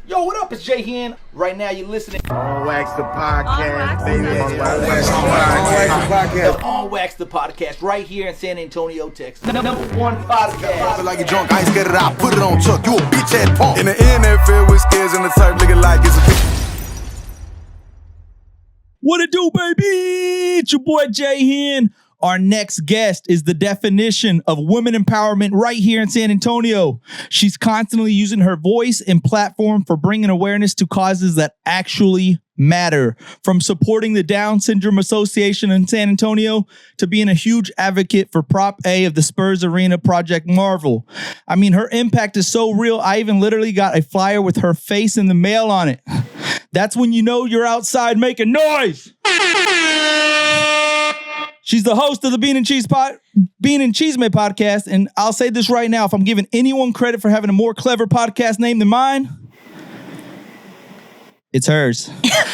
Yo, what up? It's Jay Hen. Right now, you're listening. On Wax the podcast, baby. On Wax the podcast. On Wax the podcast, right here in San Antonio, Texas. Number one podcast. Like you drunk, I ain't scared of it. I put it on Chuck. You a bitch ass punk. In the NFL with scares and the type looking like it's a bitch. What it do, baby? It's your boy Jay Hen. Our next guest is the definition of women empowerment right here in San Antonio. She's constantly using her voice and platform for bringing awareness to causes that actually matter. From supporting the Down Syndrome Association in San Antonio to being a huge advocate for Prop A of the Spurs Arena Project Marvel. I mean, her impact is so real, I even literally got a flyer with her face in the mail on it. That's when you know you're outside making noise. She's the host of the Bean and Cheesemate podcast, and I'll say this right now, if I'm giving anyone credit for having a more clever podcast name than mine, it's hers.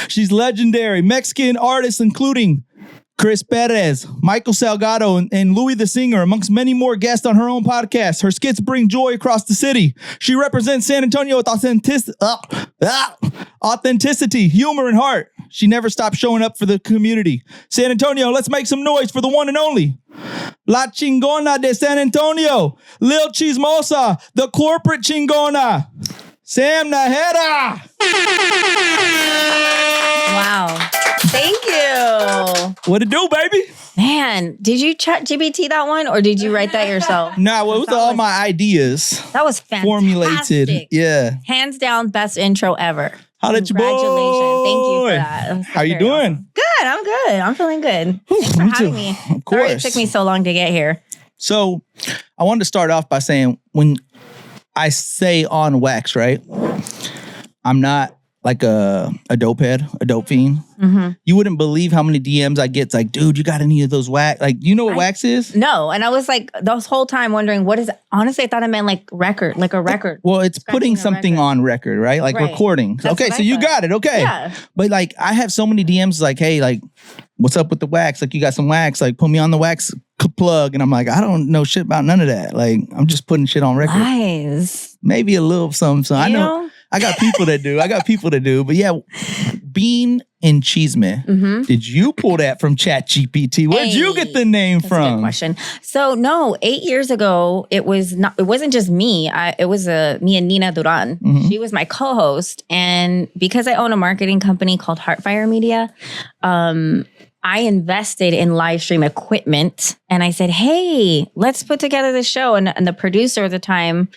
She's legendary. Mexican artists including Chris Perez, Michael Salgado, and Louis the Singer, amongst many more guests on her own podcast. Her skits bring joy across the city. She represents San Antonio with authenticity, humor, and heart. She never stops showing up for the community. San Antonio, let's make some noise for the one and only La Chingona de San Antonio, Lil Chismosa, the corporate Chingona, Sam Najara. Wow. Thank you. What it do, baby? Man, did you chat GPT that one or did you write that yourself? Nah, well, it was all my ideas. That was fantastic. Formulated. Yeah. Hands down, best intro ever. How did you, boy? Congratulations. Thank you for that. How you doing? Awesome. Good. I'm good. I'm feeling good. Thanks for having me. Of course. Sorry it took me so long to get here. So I wanted to start off by saying when I say on wax, right? I'm not like a dope head, a dope fiend. Mm-hmm. You wouldn't believe how many DMs I get. It's like, dude, you got any of those wax? Like, you know what wax is? No. And I was like, this whole time wondering, what is it? Honestly, I thought it meant like record, like a record. Well, it's putting something on record, right? Like recording. That's okay, so you got it. Okay. Yeah. But like, I have so many DMs like, hey, like, what's up with the wax? Like, you got some wax. Like, put me on the wax plug. And I'm like, I don't know shit about none of that. Like, I'm just putting shit on record. Nice. Maybe a little something. So I know. I got people that do. But yeah, Bean and Cheesemate. Mm-hmm. Did you pull that from ChatGPT? Where'd you get the name from? That's a good question. So no, 8 years ago, it wasn't just me. It was me and Nina Duran. Mm-hmm. She was my co-host. And because I own a marketing company called Heartfire Media, I invested in live stream equipment and I said, hey, let's put together this show. And the producer at the time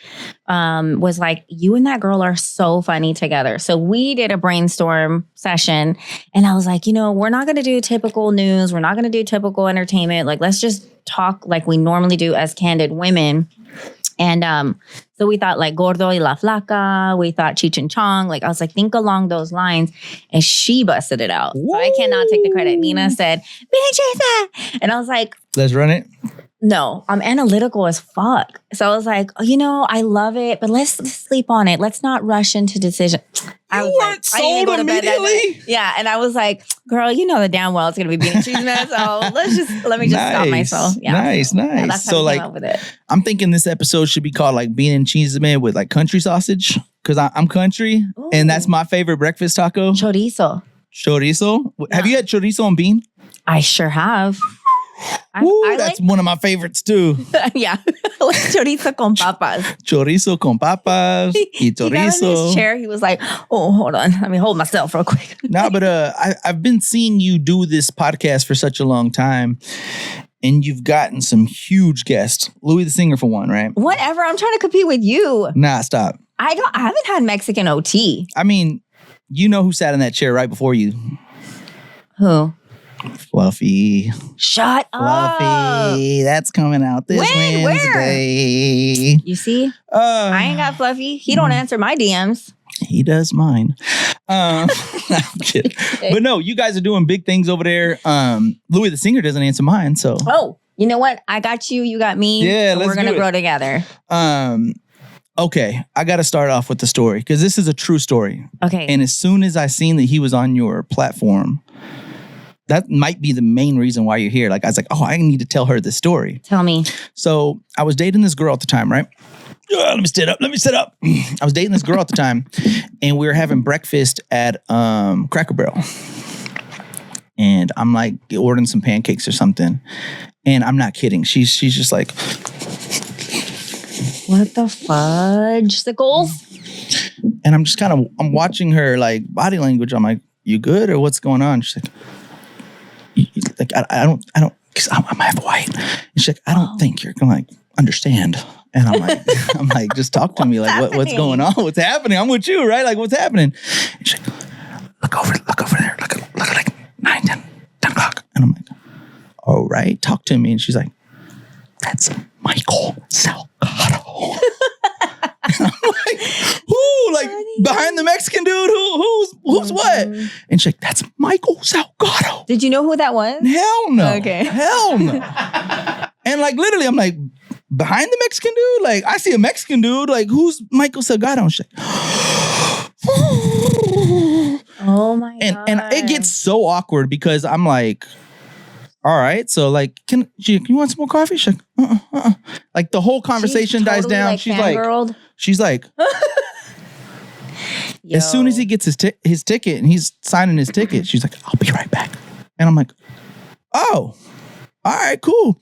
was like, you and that girl are so funny together. So we did a brainstorm session and I was like, we're not going to do typical news. We're not going to do typical entertainment. Like, let's just talk like we normally do as candid women. And so we thought like Gordo y la Flaca. We thought Cheech and Chong. Like I was like, think along those lines. And she busted it out. Woo. So I cannot take the credit. Nina said, and I was like, let's run it. No, I'm analytical as fuck. So I was like, I love it, but let's sleep on it. Let's not rush into decision. I was weren't sold immediately? Yeah. And I was like, girl, you know the damn well it's going to be being Cheesemate. So let me just stop myself. Yeah. Nice. Yeah, that's how I came up with it. I'm thinking this episode should be called like Bean and Cheesemate with like country sausage. Cause I'm country. Ooh. And that's my favorite breakfast taco. Chorizo. Yeah. Have you had chorizo and bean? I sure have. That's one of my favorites too. Yeah. Chorizo con papas. Chorizo con papas. Y chorizo. He got in his chair. He was like, oh, hold on. Let me hold myself real quick. No, but I've been seeing you do this podcast for such a long time. And you've gotten some huge guests. Louis the Singer for one, right? Whatever. I'm trying to compete with you. Nah, stop. I haven't had Mexican OT. I mean, you know who sat in that chair right before you? Who? Fluffy. Shut up. Fluffy. That's coming out this Wednesday. Where? You see? I ain't got Fluffy. He don't answer my DMs. He does mine. I'm kidding. But no, you guys are doing big things over there. Louis the Singer doesn't answer mine, so. Oh, you know what? I got you. You got me. Yeah, so we're going to grow together. Okay, I got to start off with the story because this is a true story. Okay. And as soon as I seen that he was on your platform, that might be the main reason why you're here. Like, I was like, oh, I need to tell her this story. Tell me. So I was dating this girl at the time, right? Let me sit up. I was dating this girl at the time. And we were having breakfast at Cracker Barrel. And I'm like ordering some pancakes or something. And I'm not kidding. She's just like, What the fudge? Sickles? and I'm just I'm watching her like body language. I'm like, you good or what's going on? She's like, I don't, because I'm half white. And she's like, I don't think you're gonna like understand. And I'm like, just talk to me. Like, what's going on? What's happening? I'm with you, right? Like, what's happening? And she's like, look over there. Look at like 9, 10 o'clock. And I'm like, all right, talk to me. And she's like, that's Michael Salgado. And I'm like, who? Like behind the Mexican dude? Who's what? And she's like, that's Michael Salgado. Did you know who that was? Hell no. Okay. Hell no. And like literally, I'm like, behind the Mexican dude? Like, I see a Mexican dude. Like, who's Michael Salgado? And she's like, oh my God. And it gets so awkward because I'm like, all right, so like, can you want some more coffee? She's like, Like the whole conversation dies totally, down. like, She's like, as soon as he gets his ticket and he's signing his ticket, she's like, I'll be right back. And I'm like, oh, all right, cool.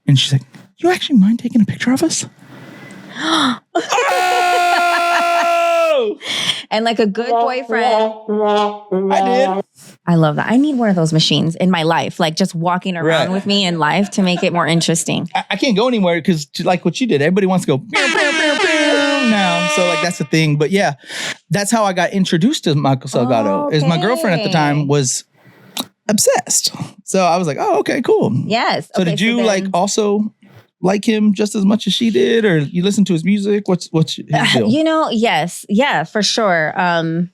And she's like, you actually mind taking a picture of us? Oh! And like a good boyfriend. I did. I love that. I need one of those machines in my life, like just walking around with me in life to make it more interesting. I can't go anywhere because like what you did, everybody wants to go pew, pew, pew, pew now. So like that's the thing. But yeah, that's how I got introduced to Michael Salgado. Is my girlfriend at the time was obsessed. So I was like, oh, okay, cool. Yes. So did you like also like him just as much as she did, or you listen to his music? What's his deal? Yes. Yeah, for sure.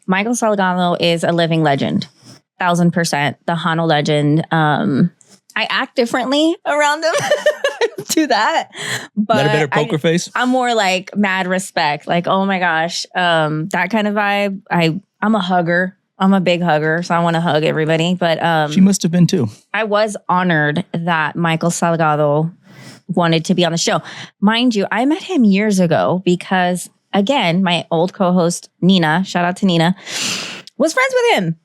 Michael Salgado is a living legend. 1,000%. The Hano legend. I act differently around him to that. But Got a better poker face? I'm more like mad respect. Like, oh my gosh. That kind of vibe. I'm a hugger. I'm a big hugger, so I want to hug everybody. But she must have been too. I was honored that Michael Salgado wanted to be on the show. Mind you, I met him years ago because, again, my old co-host, Nina, shout out to Nina, was friends with him.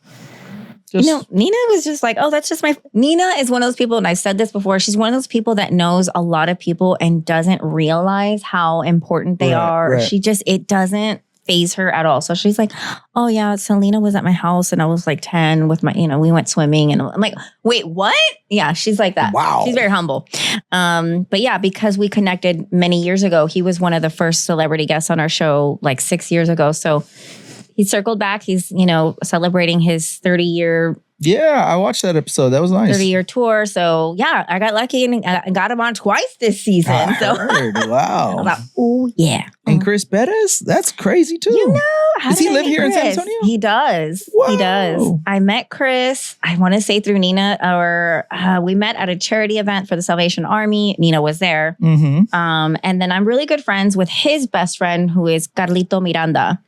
Nina was just like, oh, that's just Nina is one of those people, and I've said this before, she's one of those people that knows a lot of people and doesn't realize how important they are. Right. It doesn't faze her at all. So she's like, oh yeah, Selena was at my house and I was like 10 with my, we went swimming, and I'm like, wait, what? Yeah, she's like that. Wow. She's very humble. But yeah, because we connected many years ago, he was one of the first celebrity guests on our show like 6 years ago. So he circled back. He's, celebrating his 30-year. Yeah, I watched that episode. That was nice. 30-year tour. So yeah, I got lucky and I got him on twice this season. I heard. Wow. I was like, oh yeah. And Chris Bettis? That's crazy too. Does he live here in San Antonio? He does. Wow. He does. I met Chris, I want to say through Nina, or we met at a charity event for the Salvation Army. Nina was there. Mm-hmm. And then I'm really good friends with his best friend, who is Carlito Miranda.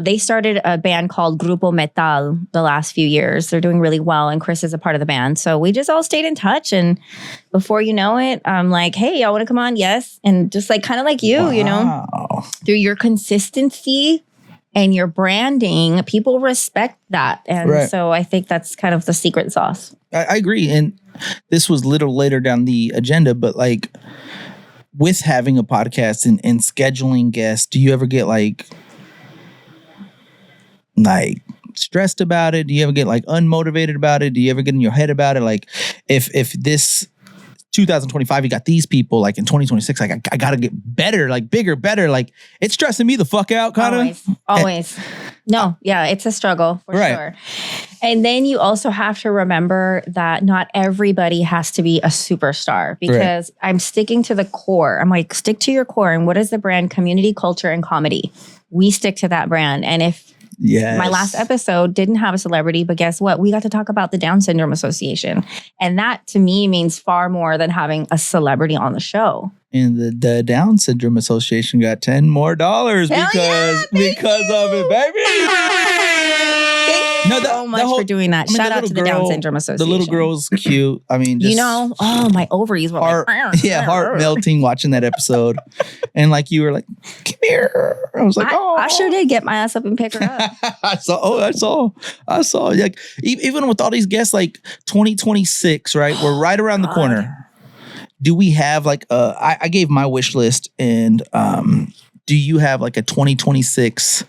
They started a band called Grupo Metal the last few years. They're doing really well, and Chris is a part of the band. So we just all stayed in touch, and before you know it, I'm like, hey, y'all want to come on? Yes. And just like kind of like you, through your consistency and your branding, people respect that. And so I think that's kind of the secret sauce. I agree. And this was a little later down the agenda, but like with having a podcast and scheduling guests, do you ever get like stressed about it? Do you ever get like unmotivated about it? Do you ever get in your head about it? Like if this 2025, you got these people, like in 2026, like I got to get better, like bigger, better. Like it's stressing me the fuck out, kind of. Always. No, yeah, it's a struggle for sure. And then you also have to remember that not everybody has to be a superstar, because I'm sticking to the core. I'm like, stick to your core. And what is the brand? Community, culture, and comedy. We stick to that brand. And if my last episode didn't have a celebrity, but guess what? We got to talk about the Down Syndrome Association. And that to me means far more than having a celebrity on the show. And the Down Syndrome Association got $10 more because of it, baby. so much for doing that. Shout out to the Down Syndrome Association. The little girl's cute. I mean, just my ovaries were heart melting watching that episode. And like you were like, come here. I was like, I sure did get my ass up and pick her up. I saw. Like even with all these guests, like 2026, right? We're right around the corner. Do we have like I gave my wish list, and do you have like a 2026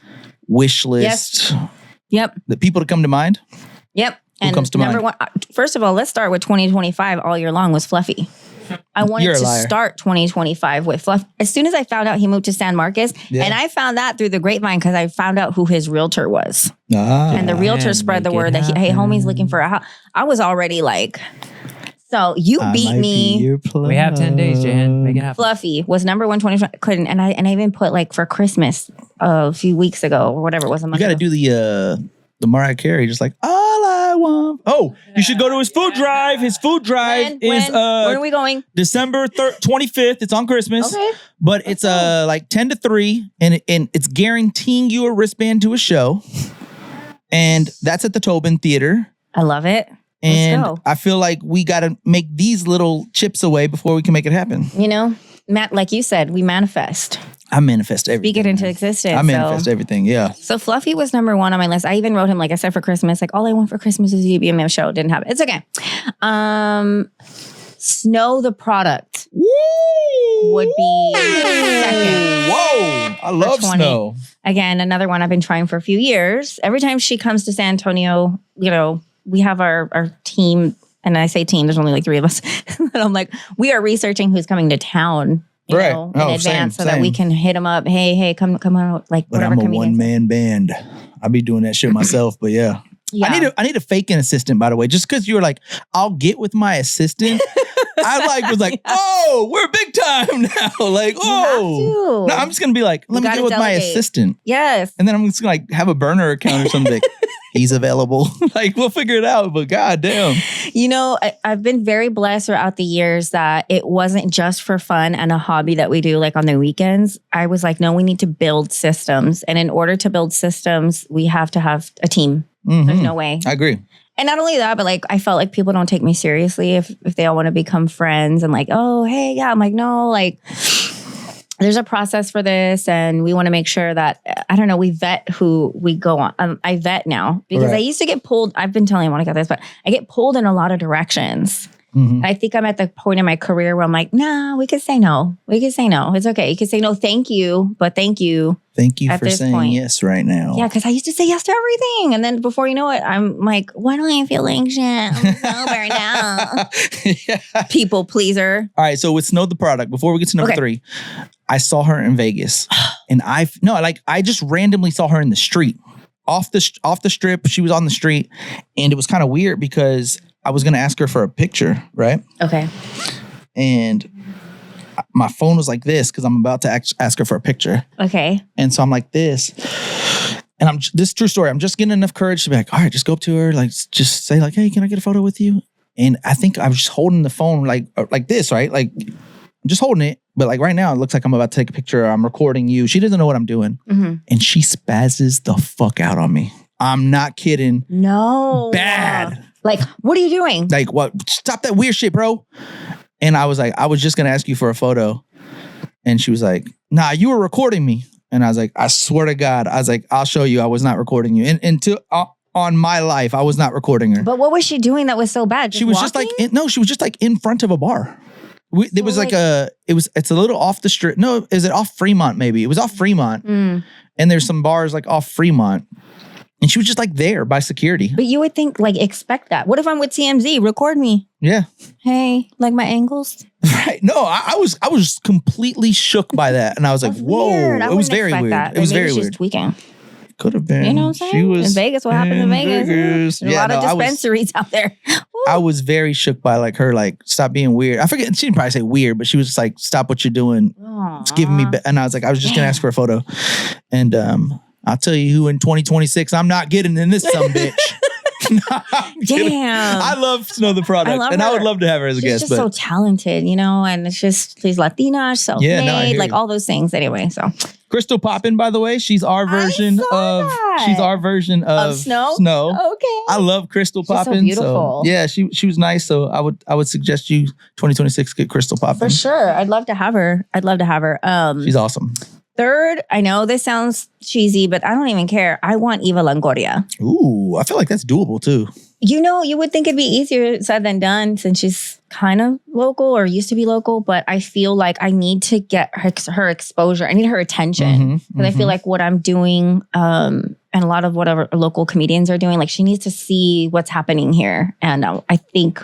wish list? Yes. Yep. The people to come to mind? Yep. Who comes to mind? Number one, first of all, let's start with 2025 all year long was Fluffy. I wanted to start 2025 with Fluff. As soon as I found out he moved to San Marcos, and I found that through the grapevine because I found out who his realtor was. And the realtor spread the word that, hey, homie's looking for a house. I was already like... So you beat me. We have 10 days, Jan. Make it happen. Fluffy was number one 2020. Couldn't, and I even put like for Christmas a few weeks ago or whatever it was. You got to do the Mariah Carey, just like all I want. Oh, you should go to his food drive. His food drive is when are we going? December 25th. It's on Christmas. Okay. But it's like 10 to 3, and it's guaranteeing you a wristband to a show, and that's at the Tobin Theater. I love it. And I feel like we got to make these little chips away before we can make it happen. You know, Matt, like you said, we manifest. I manifest everything. Speak it into existence. I manifest everything, yeah. So Fluffy was number one on my list. I even wrote him, like I said, for Christmas, like all I want for Christmas is you to be in my show. Didn't happen. It's okay. Snow the product would be second. Whoa, I love Snow. Again, another one I've been trying for a few years. Every time she comes to San Antonio, you know, we have our team, and I say team, there's only like 3 of us. And I'm like, we are researching who's coming to town, you know, in advance so that we can hit them up. Hey, come on, like but whatever. I'm a one-man band. I be doing that shit myself, but yeah. I need a fake-in assistant, by the way, just because you were like, I'll get with my assistant. I was like, oh, we're big time now. Like, oh, no, I'm just gonna be like, let me get with my assistant. Yes, and then I'm just gonna like have a burner account or something. He's available. Like, we'll figure it out. But goddamn, you know, I've been very blessed throughout the years that it wasn't just for fun and a hobby that we do like on the weekends. I was like, no, we need to build systems, and in order to build systems, we have to have a team. Mm-hmm. There's no way. I agree. And not only that, but like I felt like people don't take me seriously if they all want to become friends and like, oh, hey, yeah. I'm like, no, like there's a process for this, and we want to make sure that, I don't know, we vet who we go on. I vet now because I used to get pulled. I've been telling Monica this, but I get pulled in a lot of directions. Mm-hmm. I think I'm at the point in my career where I'm like, nah, we could say no. We could say no. It's okay. You could say no, thank you, but thank you. Thank you for saying yes right now. Yeah, because I used to say yes to everything. And then before you know it, I'm like, why do I feel anxious? I'm sober now. Yeah. People pleaser. All right, so with Snow the product, before we get to number 3, I saw her in Vegas. And I just randomly saw her in the street. Off the strip, she was on the street. And it was kind of weird because I was going to ask her for a picture, right? Okay. And my phone was like this because I'm about to ask her for a picture. Okay. And so I'm like this. And this is a true story. I'm just getting enough courage to be like, all right, just go up to her. Like, just say like, hey, can I get a photo with you? And I think I was just holding the phone like this, right? Like, I'm just holding it. But like right now, it looks like I'm about to take a picture. I'm recording you. She doesn't know what I'm doing. Mm-hmm. And she spazzes the fuck out on me. I'm not kidding. No. Bad. Like, what are you doing? Like, what? Stop that weird shit, bro. And I was like, I was just going to ask you for a photo. And she was like, nah, you were recording me. And I was like, I swear to God. I was like, I'll show you. I was not recording you. And on my life, I was not recording her. But what was she doing that was so bad? She was walking? She was just like in front of a bar. It was it's a little off the strip. No, is it off Fremont maybe? It was off Fremont. Mm. And there's some bars like off Fremont. And she was just like there by security. But you would think, like, expect that. What if I'm with TMZ? Record me. Yeah. Hey, like my angles? Right. No, I was completely shook by that. And I was like, whoa. It was very weird. It was very weird. Tweaking. Could have been. You know what I'm saying? She was in Vegas. What happens in Vegas? There's a lot of dispensaries out there. I was very shook by like her, like, stop being weird. I forget. She didn't probably say weird, but she was just like, stop what you're doing. It's giving me. And I was like, I was just going to ask for a photo. And, I'll tell you who in 2026 I'm not getting in this sumbitch. Damn. I love Snow the Product, I love and I would her. love to have her as a She's guest. just so talented, you know, and it's just, she's Latina, self-made, Yeah, no, I hear like you. all those things anyway. So Crystal Poppin, by the way, she's our version saw that. she's our version of Snow. Okay. I love Crystal so Poppin. beautiful. Yeah, she was nice. So I would suggest you 2026 get Crystal Poppin. For sure. I'd love to have her. She's awesome. Third, I know this sounds cheesy, but I don't even care. I want Eva Longoria. Ooh, I feel like that's doable too. You know, you would think it'd be easier said than done since she's kind of local or used to be local, but I feel like I need to get her exposure. I need her attention because I feel like what I'm doing and a lot of whatever local comedians are doing, like she needs to see what's happening here. And I think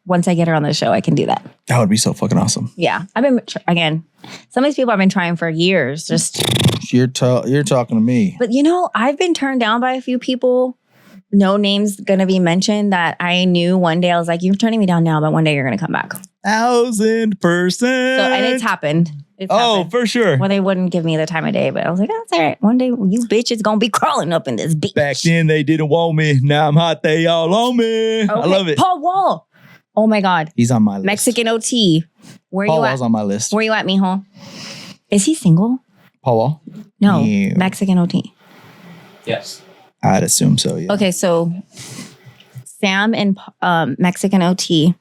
once I get her on the show, I can do that. That would be so fucking awesome. Yeah. I've been, again, some of these people I've been trying for years. Just You're talking to me. But you know, I've been turned down by a few people. No names gonna be mentioned that I knew one day. I was like, you're turning me down now, but one day you're gonna come back. 1,000%. So, and it's happened. Happened. For sure. Well, they wouldn't give me the time of day, but I was like, that's all right. One day you bitches gonna be crawling up in this beach. Back then they didn't want me. Now I'm hot. They all on me. Okay. I love it. Paul Wall. Oh my God. He's on my list. Mexican OT. Where Paul you at? Wall's on my list. Where you at, mijo? Is he single? Paul Wall? No. Yeah. Mexican OT. Yes. I'd assume so, yeah. Okay, so Sam and Mexican OT,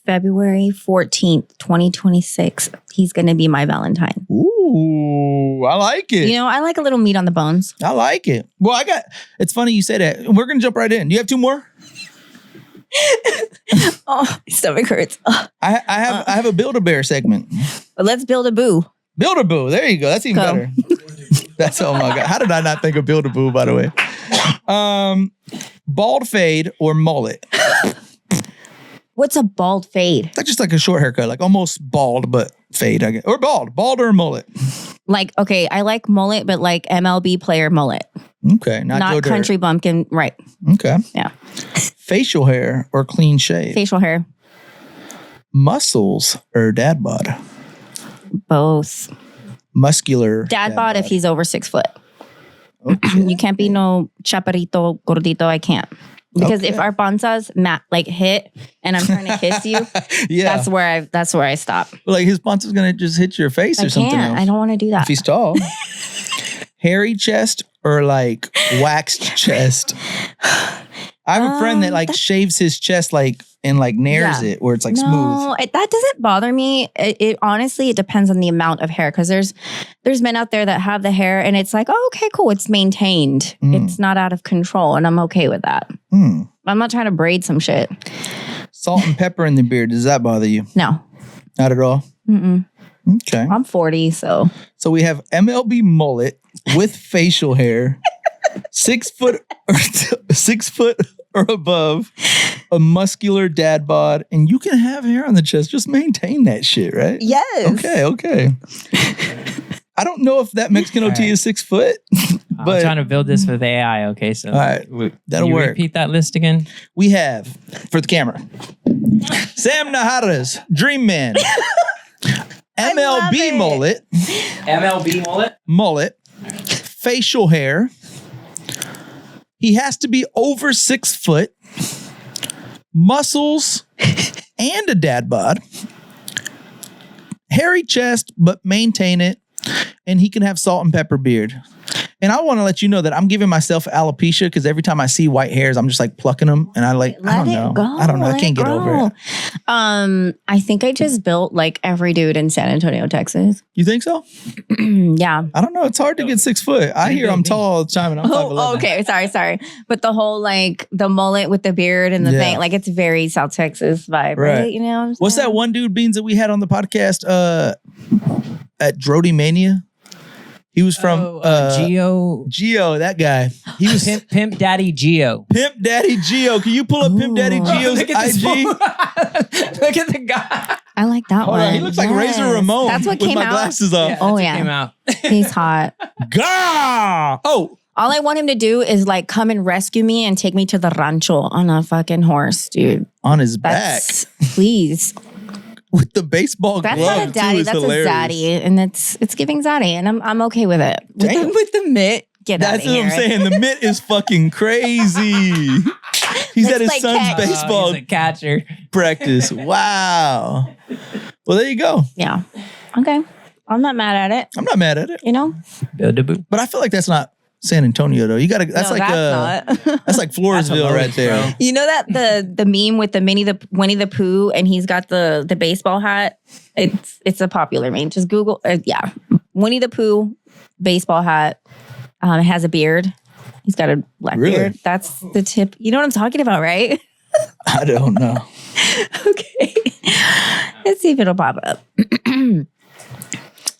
February 14th, 2026. He's going to be my Valentine. Ooh, I like it. You know, I like a little meat on the bones. I like it. Well, it's funny you say that. We're going to jump right in. Do you have two more? Oh, my stomach hurts. I have a Build-A-Bear segment. But let's build a boo. Build-A-Boo. There you go. That's even Go. better. That's, oh my God. How did I not think of Build-A-Boo, by the way? Bald fade or mullet? What's a bald fade? That's just like a short haircut, like almost bald, but fade, I guess. Or bald or mullet. Like, okay, I like mullet, but like MLB player mullet. Okay, not Joe Dirt. country bumpkin. Right. Okay. Yeah. Facial hair or clean shave? Facial hair. Muscles or dad bod? Both. Muscular. Dad bod if he's over 6 foot. Okay. You can't be no chaparrito, gordito. I can't. Because if our panzas like hit and I'm trying to kiss you, Yeah. that's where I stop. Like his punch is going to just hit your face I or something can't. else. I don't want to do that. If he's tall. Hairy chest or like waxed chest? I have a friend that like shaves his chest like and like nares it where it's like smooth. No, that doesn't bother me. It honestly, it depends on the amount of hair because there's men out there that have the hair and it's like, oh, okay, cool. It's maintained. It's not out of control and I'm okay with that. I'm not trying to braid some shit. Salt and pepper in the beard. Does that bother you? No. Not at all? Okay. I'm 40, so. So we have MLB mullet with facial hair, 6 foot or above, a muscular dad bod, and you can have hair on the chest. Just maintain that shit, right? Yes. Okay. I don't know if that Mexican OT is 6 foot, I'm but trying to build this with AI. Okay, so all right, that'll you work. repeat that list again. We have for the camera, Sam Najara's Dream Man, MLB mullet, MLB mullet, facial hair. He has to be over 6 foot, muscles, and a dad bod. Hairy chest, but maintain it. And he can have salt and pepper beard. And I want to let you know that I'm giving myself alopecia because every time I see white hairs, I'm just like plucking them. And I don't know. I don't know. I can't get over it. I think I just built like every dude in San Antonio, Texas. You think so? Yeah. I don't know. It's hard to get 6 foot. I hear I'm tall all the time and I'm 5'11". Oh, okay. Sorry. But the whole like the mullet with the beard and the thing, like it's very South Texas vibe, right? You know what I'm What's saying? that one dude, Beans, that we had on the podcast at Drody Mania? He was from Geo, that guy. He was Pimp Daddy Geo. Pimp Daddy Geo. Can you pull up Pimp Daddy Geo's Look at this IG? fool. Look at the guy. I like that Hold one. on, he looks like Razor Ramon That's what with came my out. glasses off. Oh, That's what yeah. Came out. He's hot. Gah! Oh, All I want him to do is like come and rescue me and take me to the rancho on a fucking horse, dude. on his That's back please. with the baseball That's glove not a daddy. too. It's That's hilarious. a zaddy, and it's giving zaddy, and I'm okay with it. With Damn. the mitt, Get out That's of what here. I'm saying. The mitt is fucking crazy. He's Let's at his play son's catch. baseball He's a catcher. practice. Wow. Well, there you go. Yeah. Okay. I'm not mad at it. I'm not mad at it. You know? Build a boot. But I feel like that's not San Antonio though. You gotta that's No, like that's not. that's like Floresville That's right there. bro. You know that the meme with the Winnie the Pooh and he's got the baseball hat? It's a popular meme. Just Google Winnie the Pooh baseball hat. It has a beard. He's got a black Really? beard. That's the tip. You know what I'm talking about, right? I don't know. Okay. Let's see if it'll pop up.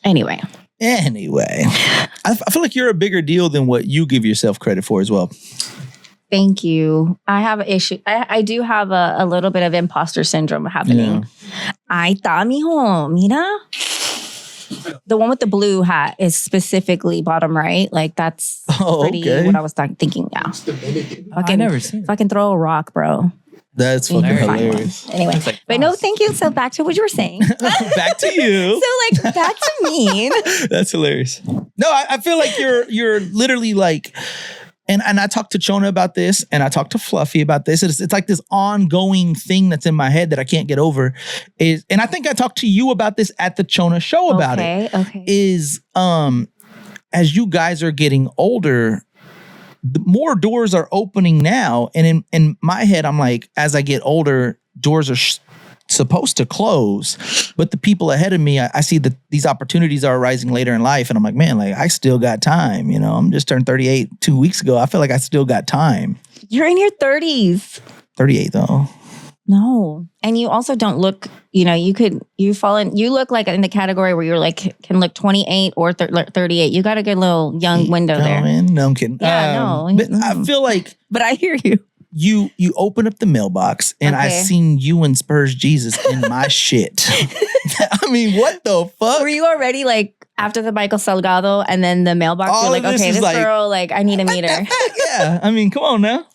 Anyway. I feel like you're a bigger deal than what you give yourself credit for as well. Thank you. I have an issue. I do have a little bit of imposter syndrome happening. Ay, ta, mijo. Mira. The one with the blue hat is specifically bottom right. Like that's pretty what I was thinking. Yeah. I never seen it. Fucking throw a rock, bro. That's You fucking can find one. hilarious. Anyway, like but no, thank you. So back to what you were saying. Back to you. So like back to me. That's hilarious. No, I feel like you're literally like, and I talked to Chona about this, and I talked to Fluffy about this. It's like this ongoing thing that's in my head that I can't get over. And I think I talked to you about this at the Chona show about it. Okay. Is as you guys are getting older, the more doors are opening now, and in my head, I'm like, as I get older, doors are supposed to close, but the people ahead of me, I see that these opportunities are arising later in life, and I'm like, man, like I still got time. You know, I'm just turned 38 2 weeks ago. I feel like I still got time. You're in your 30s. 38 though. No. And you also don't look, you look like in the category where you're like, can look 28 or 38. You got a good little young window there. No, I'm kidding. Yeah, no. But I feel like But I hear you. you open up the mailbox and I Okay. seen you and Spurs Jesus in my shit. I mean, what the fuck? Were you already like after the Michael Salgado and then the mailbox? All You're like, of this okay, is this like- girl, like, I need to meet her. Yeah, I mean, come on now.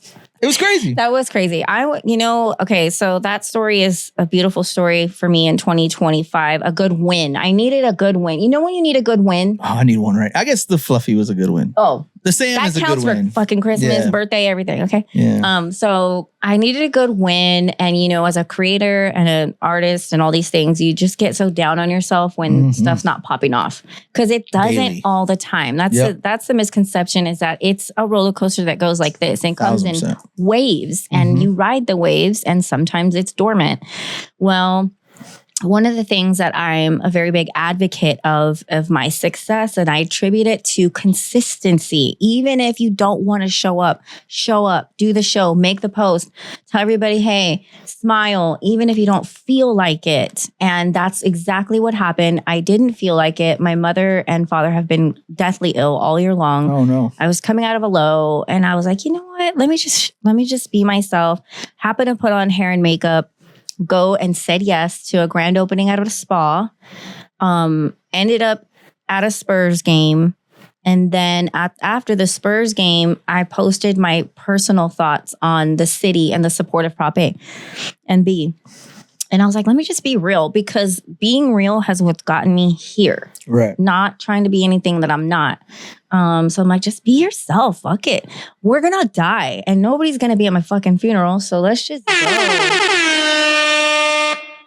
It was crazy. That was crazy. Okay, so that story is a beautiful story for me in 2025. A good win. I needed a good win. You know when you need a good win? Oh, I need one right. I guess the Fluffy was a good win. Oh, The Sam that is a good counts for win. fucking Christmas, Yeah. birthday, everything. Okay. Yeah. So I needed a good win. And, as a creator and an artist and all these things, you just get so down on yourself when stuff's not popping off because it doesn't Daily. all the time. That's the misconception is that it's a roller coaster that goes like this and comes in 1000%. waves and you ride the waves and sometimes it's dormant. Well, one of the things that I'm a very big advocate of my success, and I attribute it to consistency. Even if you don't want to show up, do the show, make the post, tell everybody, hey, smile, even if you don't feel like it. And that's exactly what happened. I didn't feel like it. My mother and father have been deathly ill all year long. Oh no. I was coming out of a low and I was like, you know what? Let me just be myself. Happened to put on hair and makeup. Go and said yes to a grand opening out of a spa. Ended up at a Spurs game. And then after the Spurs game, I posted my personal thoughts on the city and the support of Prop A and B. And I was like, let me just be real because being real has what's gotten me here. Right. Not trying to be anything that I'm not. So I'm like, just be yourself. Fuck it. We're going to die and nobody's going to be at my fucking funeral. So let's just go.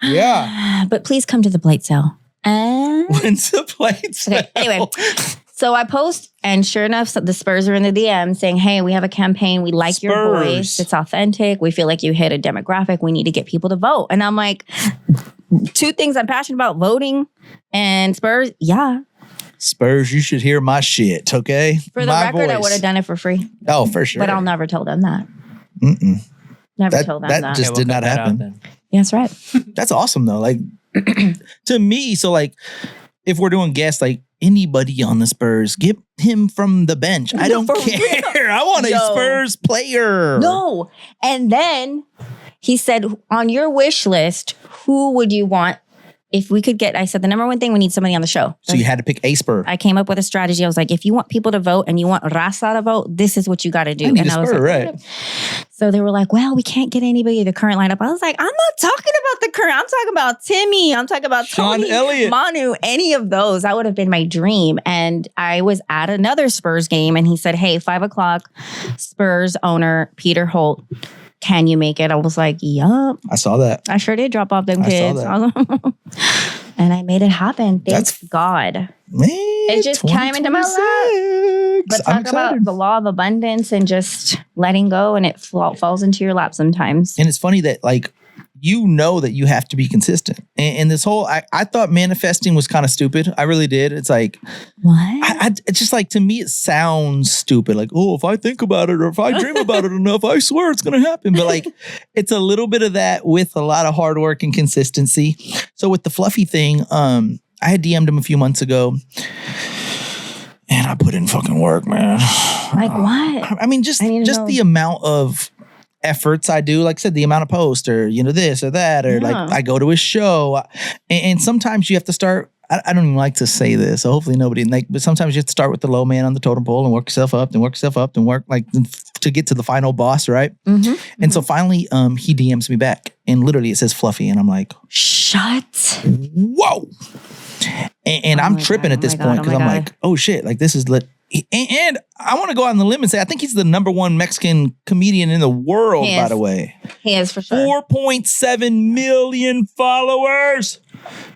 Yeah. But please come to the plate sale. When's the plates? Okay, anyway. So I post, and sure enough, the Spurs are in the DM saying, hey, we have a campaign. We like your Spurs. voice. It's authentic. We feel like you hit a demographic. We need to get people to vote. And I'm like, two things I'm passionate about, voting and Spurs. Yeah. Spurs, you should hear my shit, okay? For the My record, I voice. would have done it for free. Oh, for sure. But I'll never tell them that. Never tell them that. That just did not happen. Yeah, that's right. That's awesome though. Like to me, so like if we're doing guests, like anybody on the Spurs, get him from the bench. I don't For care. I want a No. Spurs player. No. And then he said, on your wish list, who would you want if we could get, I said, the number one thing, we need somebody on the show. So you had to pick a spur. I came up with a strategy. I was like, if you want people to vote and you want Raza to vote, this is what you got to do. I need and a I was spur, like, right? So they were like, well, we can't get anybody the current lineup. I was like, I'm not talking about the current. I'm talking about Timmy. I'm talking about Sean Tony, Elliott. Manu, any of those. That would have been my dream. And I was at another Spurs game and he said, hey, 5:00, Spurs owner Peter Holt, can you make it? I was like, yup. I saw that. I sure did drop off them I kids. saw And I made it happen. That's- Thank God. Man, It just came into my lap. But I'm talk about excited. the law of abundance and just letting go, and it falls into your lap sometimes. And it's funny that like you know that you have to be consistent. And this whole I thought manifesting was kind of stupid. I really did. It's like What? it's just like, to me it sounds stupid. Like, oh, if I think about it or if I dream about it enough, I swear it's gonna happen. But like it's a little bit of that with a lot of hard work and consistency. So with the fluffy thing, I had DM'd him a few months ago. And I put in fucking work, man. Like what? I mean, just the amount of efforts I do, like I said, the amount of posts or, this or that, or like I go to a show. And sometimes you have to start, I don't even like to say this, so hopefully nobody, but sometimes you have to start with the low man on the totem pole and work yourself up and work yourself up and work like to get to the final boss, right? Mm-hmm, and so finally he DMs me back and literally it says Fluffy and I'm like, shut. Whoa. And I'm tripping at this point because I'm like, oh shit, like this is lit. And I want to go out on the limb and say, I think he's the number one Mexican comedian in the world, by the way. He is for sure. 4.7 million followers.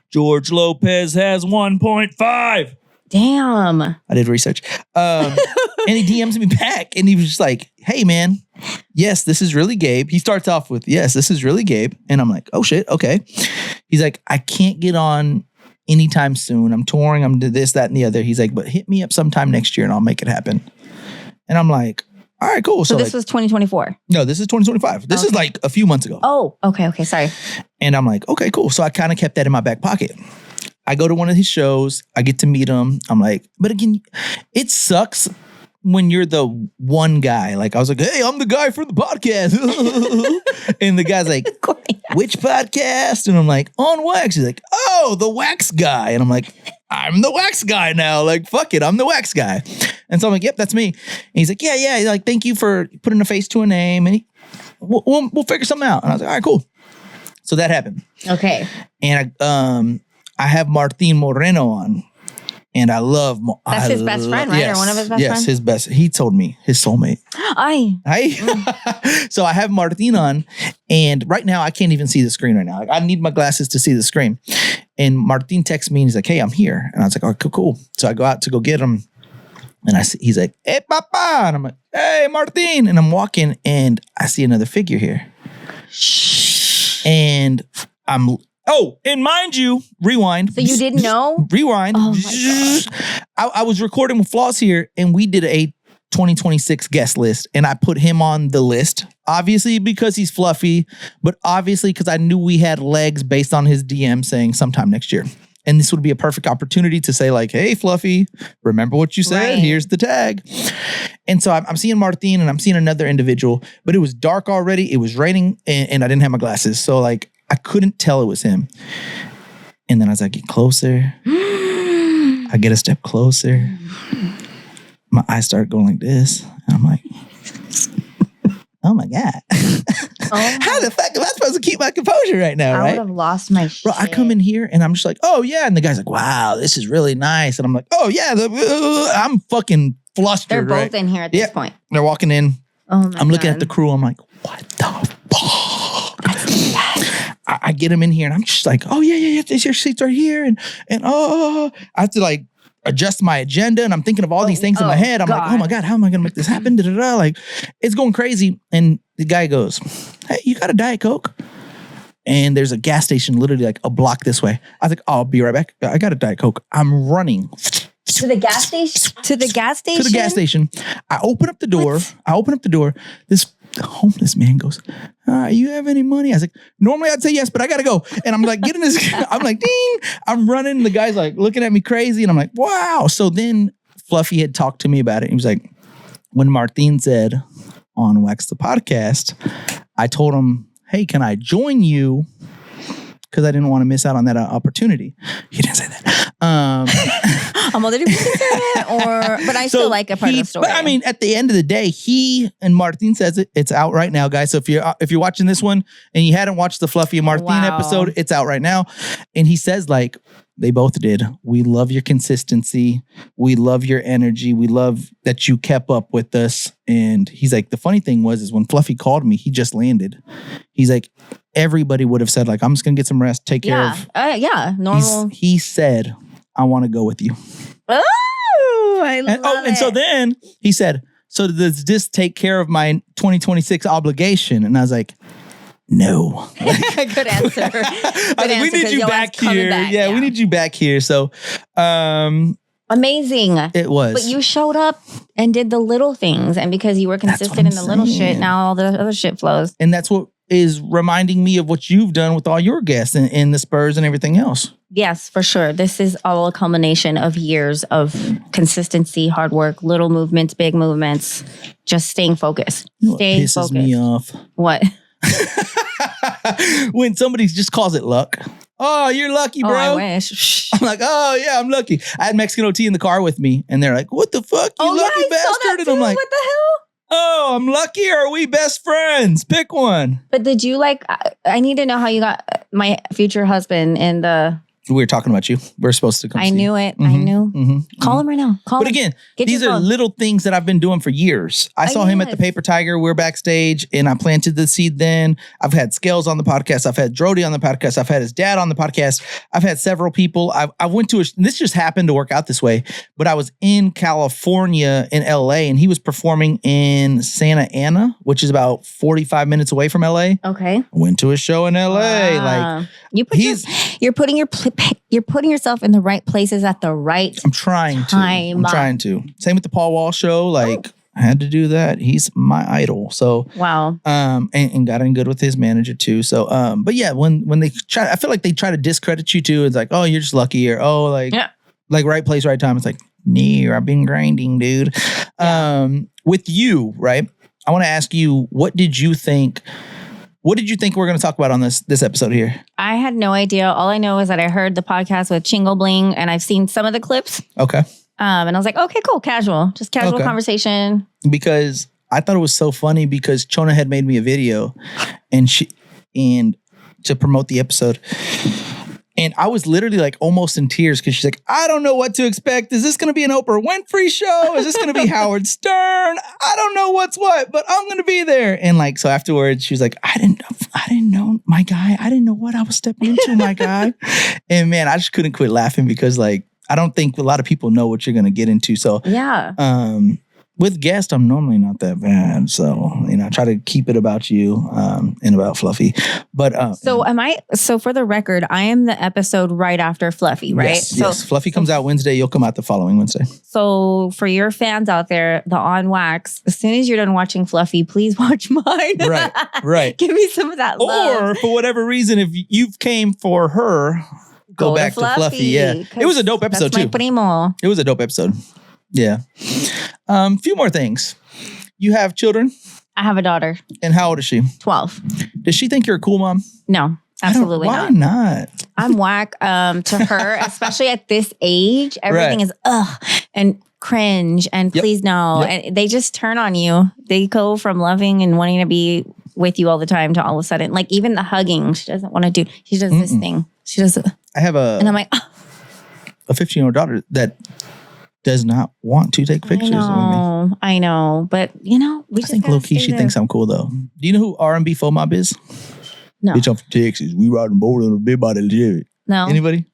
George Lopez has 1.5. Damn. I did research. And he DMs me back and he was just like, hey man, yes, this is really Gabe. He starts off with, yes, this is really Gabe. And I'm like, oh shit, okay. He's like, I can't get on anytime soon. I'm touring. I'm this, that, and the other. He's like, but hit me up sometime next year and I'll make it happen. And I'm like, all right, cool. So this was 2024? No, this is 2025. This is like a few months ago. Oh, okay. Sorry. And I'm like, okay, cool. So I kind of kept that in my back pocket. I go to one of his shows. I get to meet him. I'm like, but again, it sucks when you're the one guy. Like I was like, hey, I'm the guy for the podcast. And the guy's like, which podcast? And I'm like, On Wax. He's like, oh, the Wax guy. And I'm like, I'm the Wax guy now. Like, fuck it, I'm the Wax guy. And so I'm like, yep, that's me. And he's like, yeah. He's like, thank you for putting a face to a name. And we'll figure something out. And I was like, all right, cool. So that happened. Okay. And I have Martin Moreno on. And I love... That's his best friend, right? Yes, or one of his best friends? Yes, his best. He told me, his soulmate. So I have Martin on, and right now I can't even see the screen right now. Like, I need my glasses to see the screen. And Martin texts me and he's like, hey, I'm here. And I was like, oh, cool. So I go out to go get him. And he's like, hey, papa. And I'm like, hey, Martin. And I'm walking and I see another figure here. And and mind you, rewind. So you didn't know? Rewind. Oh my God. I was recording with Floss here and we did a 2026 guest list and I put him on the list. Obviously because he's fluffy, but obviously because I knew we had legs based on his DM saying sometime next year. And this would be a perfect opportunity to say like, hey, Fluffy, remember what you said? Right. Here's the tag. And so I'm seeing Martin and I'm seeing another individual, but it was dark already. It was raining and I didn't have my glasses. So like, I couldn't tell it was him. And then as I get closer, I get a step closer. My eyes start going like this. And I'm like, oh my God. How the fuck am I supposed to keep my composure right now, right? I would have lost my shit. Bro, I come in here and I'm just like, oh yeah. And the guy's like, wow, this is really nice. And I'm like, oh yeah. I'm fucking flustered. They're both in here at this point. They're walking in. Oh my I'm looking God. at the crew. I'm like, what the fuck? I get him in here and I'm just like, oh yeah. There's your seats right here. And I have to like adjust my agenda and I'm thinking of all these things in my head. I'm like, oh my God, how am I going to make this happen? Like, it's going crazy. And the guy goes, hey, you got a Diet Coke? And there's a gas station literally like a block this way. I was like, I'll be right back. I got a Diet Coke. I'm running. To the gas station? To the gas station? To the gas station. I open up the door. This homeless man goes, you have any money? I was like, normally I'd say yes, but I gotta go. And I'm like, getting this, I'm like, ding. I'm running. The guy's like looking at me crazy. And I'm like, wow. So then Fluffy had talked to me about it. He was like, when Martin said on Wax the Podcast, I told him, hey, can I join you? because I didn't want to miss out on that opportunity. He didn't say that. I'm older, but I still like a part of the story. But I mean, at the end of the day, he and Martin says it. It's out right now, guys. So if you're watching this one and you hadn't watched the Fluffy and Martin episode, it's out right now. And he says, like, they both did. We love your consistency. We love your energy. We love that you kept up with us. And he's like, the funny thing is when Fluffy called me, he just landed. He's like, everybody would have said, like, I'm just gonna get some rest, take care of. Normal. He said, I want to go with you. Oh, I love it. And so then he said, so does this take care of my 2026 obligation? And I was like, no. Good answer. We need you back here. We need you back here. So, amazing. It was. But you showed up and did the little things. And because you were consistent in the little shit, now all the other shit flows. And that's what is reminding me of what you've done with all your guests and the Spurs and everything else. Yes, for sure. This is all a culmination of years of consistency, hard work, little movements, big movements, just staying focused. Stay pisses focused. Me off. What? When somebody just calls it luck. Oh, you're lucky, bro. Oh, I wish. I'm like, oh yeah, I'm lucky. I had Mexican OT in the car with me, and they're like, "What the fuck, you lucky bastard?" And I'm like, "What the hell? Oh, I'm lucky, or are we best friends? Pick one." But did you I need to know how you got my future husband in the. We were talking about you. We're supposed to come. I knew it. I knew. Call him right now. But again, these are little things that I've been doing for years. I saw him at the Paper Tiger. We're backstage, and I planted the seed then. I've had Scales on the podcast. I've had Drody on the podcast. I've had his dad on the podcast. I've had several people. I went to this just happened to work out this way, but I was in California in LA, and he was performing in Santa Ana, which is about 45 minutes away from LA. Okay. I went to a show in LA. Like you're putting yourself in the right places at the right I'm trying to. Same with the Paul Wall show. Like, I had to do that. He's my idol. So wow. And got in good with his manager too. So but yeah, when they try, I feel like they try to discredit you too. It's like, oh, you're just lucky, or oh, like right place, right time. It's like, no, I've been grinding, dude. With you, right? I want to ask you, what did you think we're going to talk about on this episode here? I had no idea. All I know is that I heard the podcast with Chingo Bling, and I've seen some of the clips. Okay. And I was like, okay, cool, casual conversation. Because I thought it was so funny because Chona had made me a video, and to promote the episode. And I was literally like almost in tears because she's like, I don't know what to expect. Is this going to be an Oprah Winfrey show? Is this going to be Howard Stern? I don't know what's what, but I'm going to be there. And like, so afterwards, she was like, I didn't know, my guy. I didn't know what I was stepping into, my guy. And man, I just couldn't quit laughing because like, I don't think a lot of people know what you're going to get into. So yeah. With guests, I'm normally not that bad. So, I try to keep it about you and about Fluffy. But so for the record, I am the episode right after Fluffy, right? Yes. Fluffy comes out Wednesday. You'll come out the following Wednesday. So for your fans out there, the On Wax, as soon as you're done watching Fluffy, please watch mine. Right. Give me some of that love. Or for whatever reason, if you've came for her, go back to Fluffy. Yeah. It was a dope episode that's too. My primo. It was a dope episode. Yeah. Few more things. You have children? I have a daughter. And how old is she? 12. Does she think you're a cool mom? No, absolutely not. Why not? I'm whack to her, especially at this age. Everything is and cringe and please no. And they just turn on you. They go from loving and wanting to be with you all the time to all of a sudden, like even the hugging, she doesn't want to do. She does this thing. She does it. I have and I'm like, a 15-year-old daughter that does not want to take pictures with me. I know, but I think low key she thinks I'm cool though. Do you know who R&B Faux Mob is? No. Bitch, I'm from Texas. We riding board on a big body legit. No. Anybody?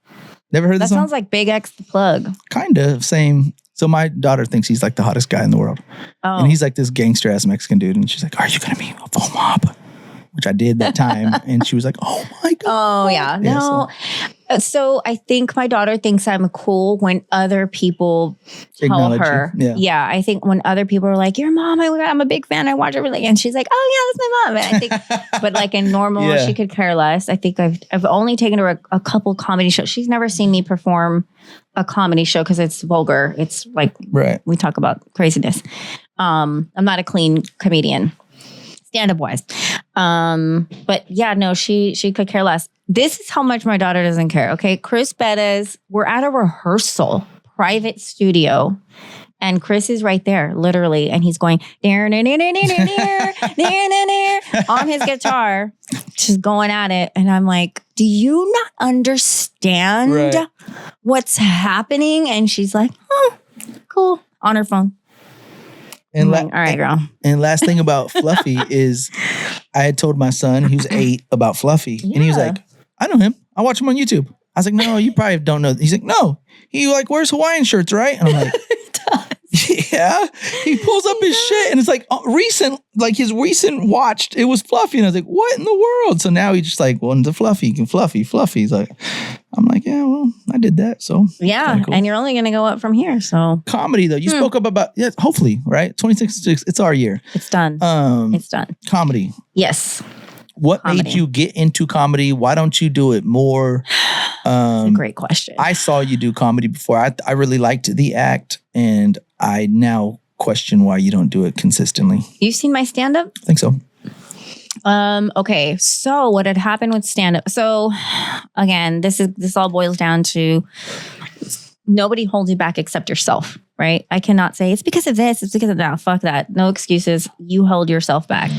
Never heard this song? That sounds like Big X the Plug. Kind of same. So my daughter thinks he's like the hottest guy in the world. Oh. And he's like this gangster ass Mexican dude. And she's like, are you going to be a Faux Mob? Which I did that time. And she was like, oh my God. Oh yeah. No. So I think my daughter thinks I'm cool when other people tell her. Yeah. I think when other people are like, your mom, I'm a big fan. I watch everything. And she's like, oh yeah, that's my mom. And I think, but like in normal, she could care less. I think I've only taken her a couple comedy shows. She's never seen me perform a comedy show because it's vulgar. It's like, we talk about craziness. I'm not a clean comedian, stand-up wise. But yeah, no, she could care less. This is how much my daughter doesn't care. Okay. Chris Bettis, we're at a rehearsal, private studio. And Chris is right there, literally. And he's going on his guitar, just going at it. And I'm like, do you not understand what's happening? And she's like, oh, cool. On her phone. And all right, girl. And last thing about Fluffy is I had told my son, he was 8, about Fluffy. Yeah. And he was like, I know him. I watch him on YouTube. I was like, no, you probably don't know. He's like, no. He like wears Hawaiian shirts, right? And I'm like, yeah. He pulls up his shit and it's like his recent watched, it was Fluffy. And I was like, what in the world? So now he's just like, well, into Fluffy. He's like, I'm like, yeah, well, I did that. So yeah. Cool. And you're only going to go up from here. So comedy though, you spoke up about, yeah, hopefully, right? 26, it's our year. It's done. It's done. Comedy. Yes. What made you get into comedy? Why don't you do it more? That's a great question. I saw you do comedy before. I really liked the act, and I now question why you don't do it consistently. You've seen my stand-up? I think so. Okay. So what had happened with stand-up? So again, this all boils down to nobody holds you back except yourself, right? I cannot say it's because of this, it's because of that. Fuck that. No excuses. You held yourself back.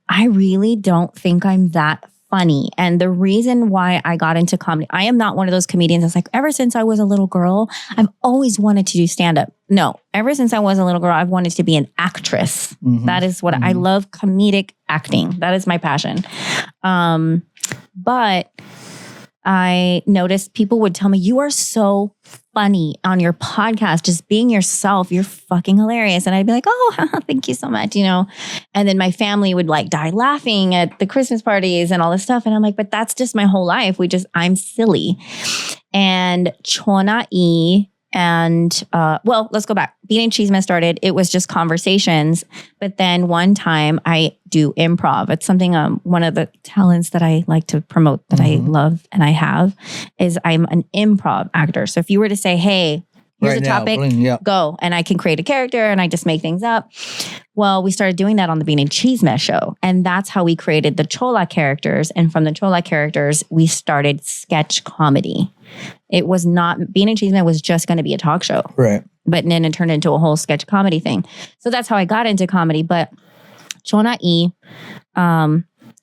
I really don't think I'm that funny. And the reason why I got into comedy, I am not one of those comedians that's like, ever since I was a little girl, I've always wanted to do stand-up. No, ever since I was a little girl, I've wanted to be an actress. Mm-hmm. That is what I love, comedic acting. That is my passion. But I noticed people would tell me, you are so funny on your podcast, just being yourself. You're fucking hilarious. And I'd be like, oh, thank you so much, And then my family would like die laughing at the Christmas parties and all this stuff. And I'm like, but that's just my whole life. I'm silly. And Chingona and let's go back. Bean and Cheeseman started. It was just conversations. But then one time I do improv. It's something, one of the talents that I like to promote that I love and I have is I'm an improv actor. So if you were to say, hey, here's a topic, go. And I can create a character and I just make things up. Well, we started doing that on the Bean and Cheeseman show. And that's how we created the Chola characters. And from the Chola characters, we started sketch comedy. It was not, Bean and Cheeseman was just going to be a talk show. Right. But then it turned into a whole sketch comedy thing. So that's how I got into comedy. But Chingona,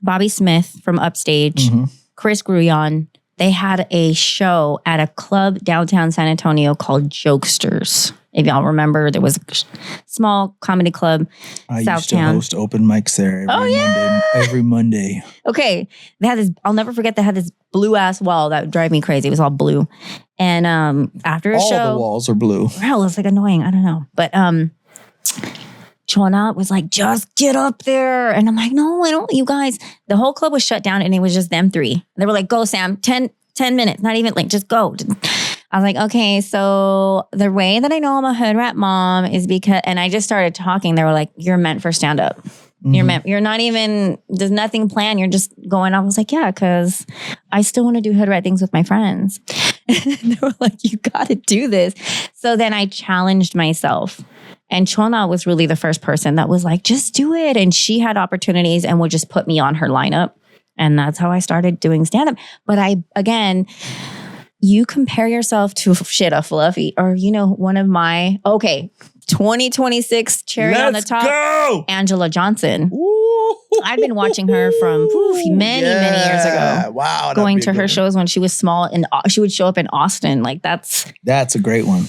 Bobby Smith from Upstage, Chris Grullon, they had a show at a club downtown San Antonio called Jokesters. If y'all remember, there was a small comedy club, I Southtown. used to host open mics there every Monday. Okay. They had this, I'll never forget, they had this blue ass wall that would drive me crazy. It was all blue. And after a show. All the walls are blue. Well, it's like annoying. I don't know. But Chingona was like, just get up there. And I'm like, no, I don't. You guys, the whole club was shut down and it was just them three. They were like, go, Sam, 10 minutes, not even like, just go. I was like, okay, so the way that I know I'm a hood rat mom is because, and I just started talking. They were like, you're meant for stand up. You're not even, there's nothing planned. You're just going off. I was like, yeah, because I still want to do hood rat things with my friends. They were like, you got to do this. So then I challenged myself. And Chingona was really the first person that was like, just do it. And she had opportunities and would just put me on her lineup. And that's how I started doing stand-up. But you compare yourself to a Fluffy or, one of my, 2026 cherry on the top, go! Angela Johnson. Ooh. I've been watching her from many years ago. Wow. Going to her shows when she was small and she would show up in Austin. Like that's a great one.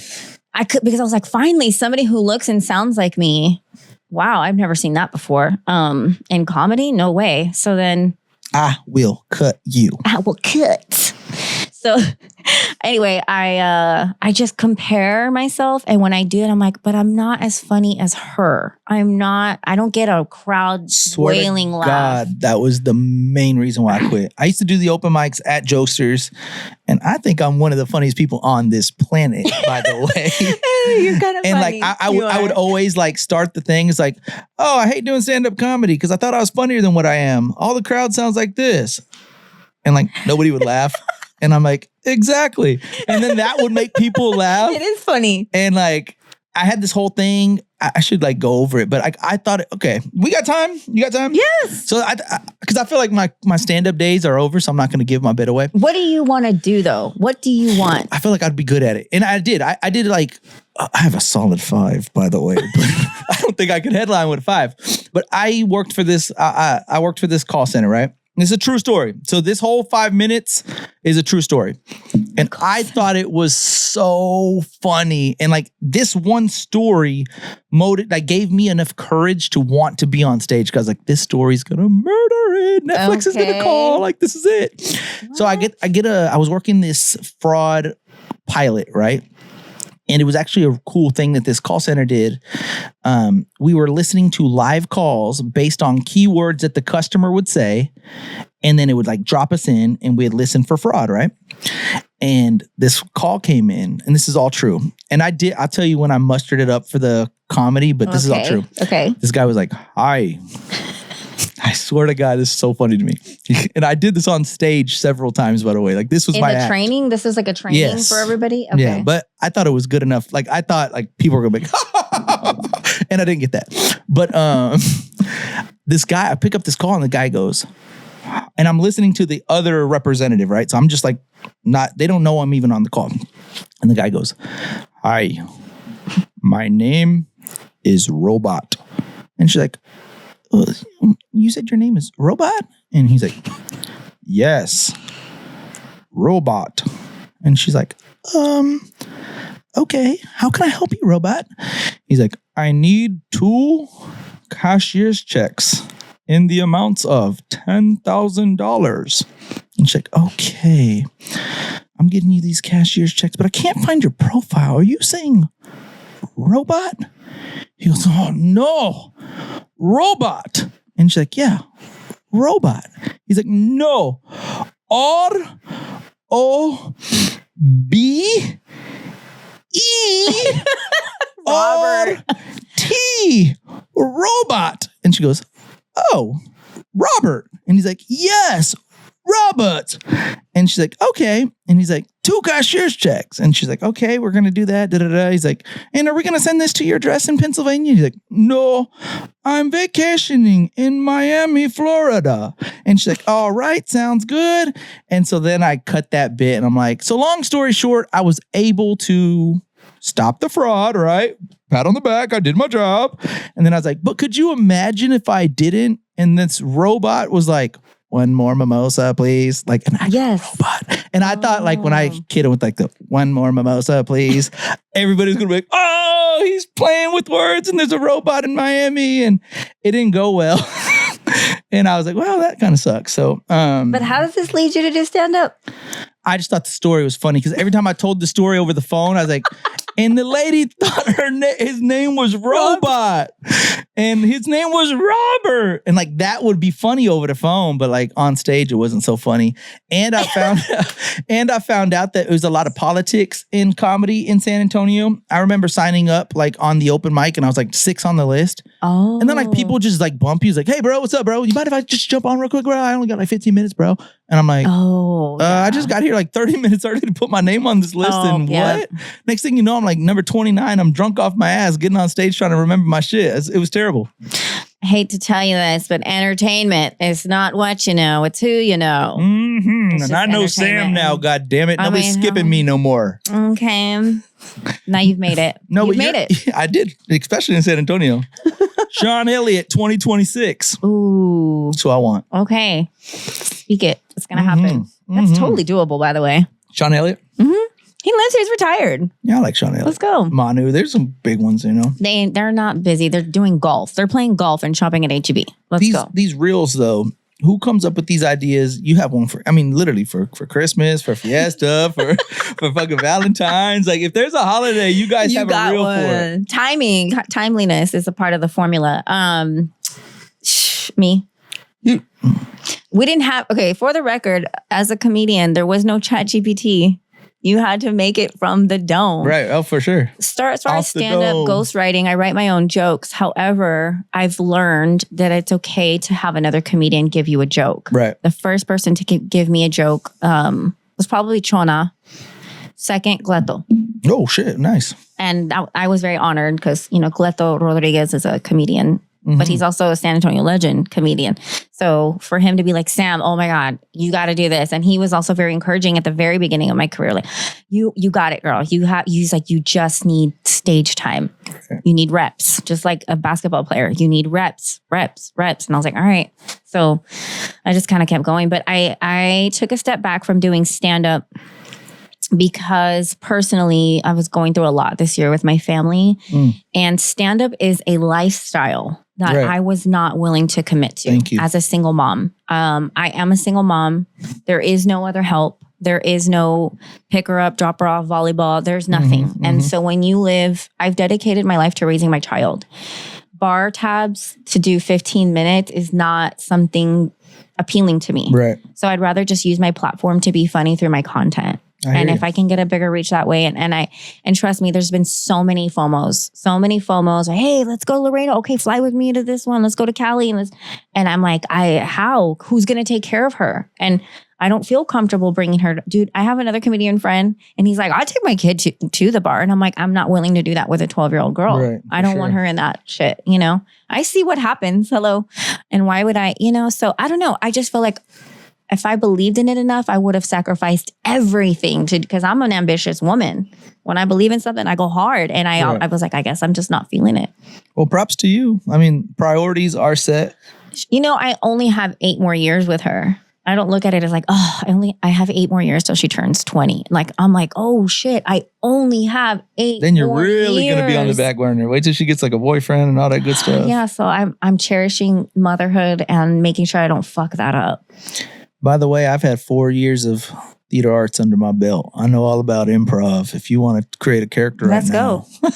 Because I was like, finally, somebody who looks and sounds like me. Wow, I've never seen that before. In comedy, no way. So then I will cut you. I will cut. So anyway, I just compare myself. And when I do it, I'm like, but I'm not as funny as her. I don't get a crowd wailing laugh. God, that was the main reason why I quit. I used to do the open mics at Jokesters. And I think I'm one of the funniest people on this planet, by the way. You're kind of funny. And like, I would always like start the thing. It's like, oh, I hate doing stand-up comedy because I thought I was funnier than what I am. All the crowd sounds like this. And like, nobody would laugh. And I'm like, exactly. And then that would make people laugh. It is funny. And like, I had this whole thing. I should like go over it, but I thought, okay, we got time. You got time? Yes. So because I feel like my stand-up days are over, so I'm not going to give my bit away. What do you want to do though? What do you want? I feel like I'd be good at it. And I did. I did like, I have a solid 5, by the way, but I don't think I could headline with 5. But I worked for this, I worked for this call center, right? It's a true story. So this whole 5 minutes is a true story. And I thought it was so funny. And like this one story gave me enough courage to want to be on stage because like this story's gonna murder it. Netflix is gonna call. Like this is it. What? So I was working this fraud pilot, right? And it was actually a cool thing that this call center did. We were listening to live calls based on keywords that the customer would say. And then it would like drop us in and we'd listen for fraud, right? And this call came in and this is all true. And I'll tell you when I mustered it up for the comedy, but this is all true. Okay. This guy was like, hi. I swear to God, this is so funny to me. And I did this on stage several times, by the way. Like this was my act. Training? This is like a training for everybody? Okay. Yeah, but I thought it was good enough. Like I thought like people were going to be and I didn't get that. But this guy, I pick up this call and the guy goes, and I'm listening to the other representative, right? So I'm just like, they don't know I'm even on the call. And the guy goes, hi, my name is Robot. And she's like, you said your name is Robot? And he's like, yes, Robot. And she's like, okay, how can I help you, Robot? He's like, I need 2 cashier's checks in the amounts of $10,000. And she's like, okay, I'm getting you these cashier's checks, but I can't find your profile. Are you saying Robot? He goes, oh no, Robot. And she's like, yeah, Robot. He's like, no, R-O-B-E-R-T, Robot. And she goes, oh, Robert. And he's like, yes, Robert. And she's like, okay. And he's like, 2 cashier's checks. And she's like, okay, we're going to do that. He's like, and are we going to send this to your address in Pennsylvania? He's like, no, I'm vacationing in Miami, Florida. And she's like, all right, sounds good. And so then I cut that bit and I'm like, so long story short, I was able to stop the fraud, right? Pat on the back. I did my job. And then I was like, but could you imagine if I didn't? And this robot was like, 1 more mimosa, please. Like, an robot. And I thought, like, when I kidded with like the 1 more mimosa, please, everybody's gonna be like, oh, he's playing with words and there's a robot in Miami. And it didn't go well. And I was like, well, that kind of sucks. So, but how does this lead you to do stand up? I just thought the story was funny because every time I told the story over the phone, I was like, and the lady thought his name was Robot and his name was Robert. And like, that would be funny over the phone, but like on stage, it wasn't so funny. And I found out that it was a lot of politics in comedy in San Antonio. I remember signing up like on the open mic and I was like 6 on the list. Oh. And then like people just like bump you. Like, hey bro, what's up, bro? You mind if I just jump on real quick, bro? I only got like 15 minutes, bro. And I'm like, I just got here like 30 minutes early to put my name on this list. What? Next thing you know, I'm like number 29. I'm drunk off my ass, getting on stage trying to remember my shit. It was terrible. I hate to tell you this, but entertainment is not what you know. It's who you know. Mm-hmm. And I know Sam now, God damn it. Nobody's skipping me no more. Okay. Now you've made it. You've made it. I did, especially in San Antonio. Sean Elliott, 2026. Ooh. That's who I want. Okay. Speak it. It's going to happen. That's totally doable, by the way. Sean Elliott? Mm-hmm. He lives here. He's retired. Yeah, I like Sean Elliott. Let's go. Manu, there's some big ones, you know. They're not busy. They're doing golf. They're playing golf and shopping at H-E-B. Let's go. These reels, though, who comes up with these ideas? You have one for, I mean, literally for Christmas, for Fiesta, for fucking Valentine's. Like, if there's a holiday, you guys have a reel for it. Timeliness is a part of the formula. Me. We didn't have, for the record, as a comedian, there was no ChatGPT. You had to make it from the dome. Right. Oh, for sure. As far as stand-up ghostwriting, I write my own jokes. However, I've learned that it's okay to have another comedian give you a joke. Right. The first person to give me a joke was probably Chingona. Second, Gleto. Oh, shit. Nice. And I was very honored because, Cleto Rodriguez is a comedian, but he's also a San Antonio legend comedian. So for him to be like, Sam, oh my God, you got to do this. And he was also very encouraging at the very beginning of my career. Like, you got it, girl. He's like, you just need stage time. You need reps, just like a basketball player. You need reps. And I was like, all right. So I just kind of kept going. But I took a step back from doing stand-up because personally, I was going through a lot this year with my family. And stand-up is a lifestyle that I was not willing to commit to as a single mom. I am a single mom. There is no other help. There is no pick her up, drop her off, volleyball. There's nothing. And so when you live, I've dedicated my life to raising my child. Bar tabs to do 15 minutes is not something appealing to me. Right. So I'd rather just use my platform to be funny through my content. And if I can get a bigger reach that way, and trust me, there's been so many FOMOs. Like, hey, let's go Laredo. Okay, fly with me to this one. Let's go to Cali. And I'm like, who's going to take care of her? And I don't feel comfortable bringing her. Dude, I have another comedian friend and he's like, I'll take my kid to the bar. And I'm like, I'm not willing to do that with a 12-year-old girl. Right, I don't want her in that shit. I see what happens. Hello. And why would I, so I don't know. I just feel like if I believed in it enough, I would have sacrificed everything because I'm an ambitious woman. When I believe in something, I go hard. And I was like, I guess I'm just not feeling it. Well, props to you. I mean, priorities are set. I only have 8 more years with her. I don't look at it as like, I have 8 more years till she turns 20. Like, I'm like, oh shit, I only have 8 Then you're more really years. Gonna be on the back burner. Wait till she gets like a boyfriend and all that good stuff. Yeah, so I'm cherishing motherhood and making sure I don't fuck that up. By the way, I've had 4 years of theater arts under my belt. I know all about improv. If you want to create a character Let's go. Go.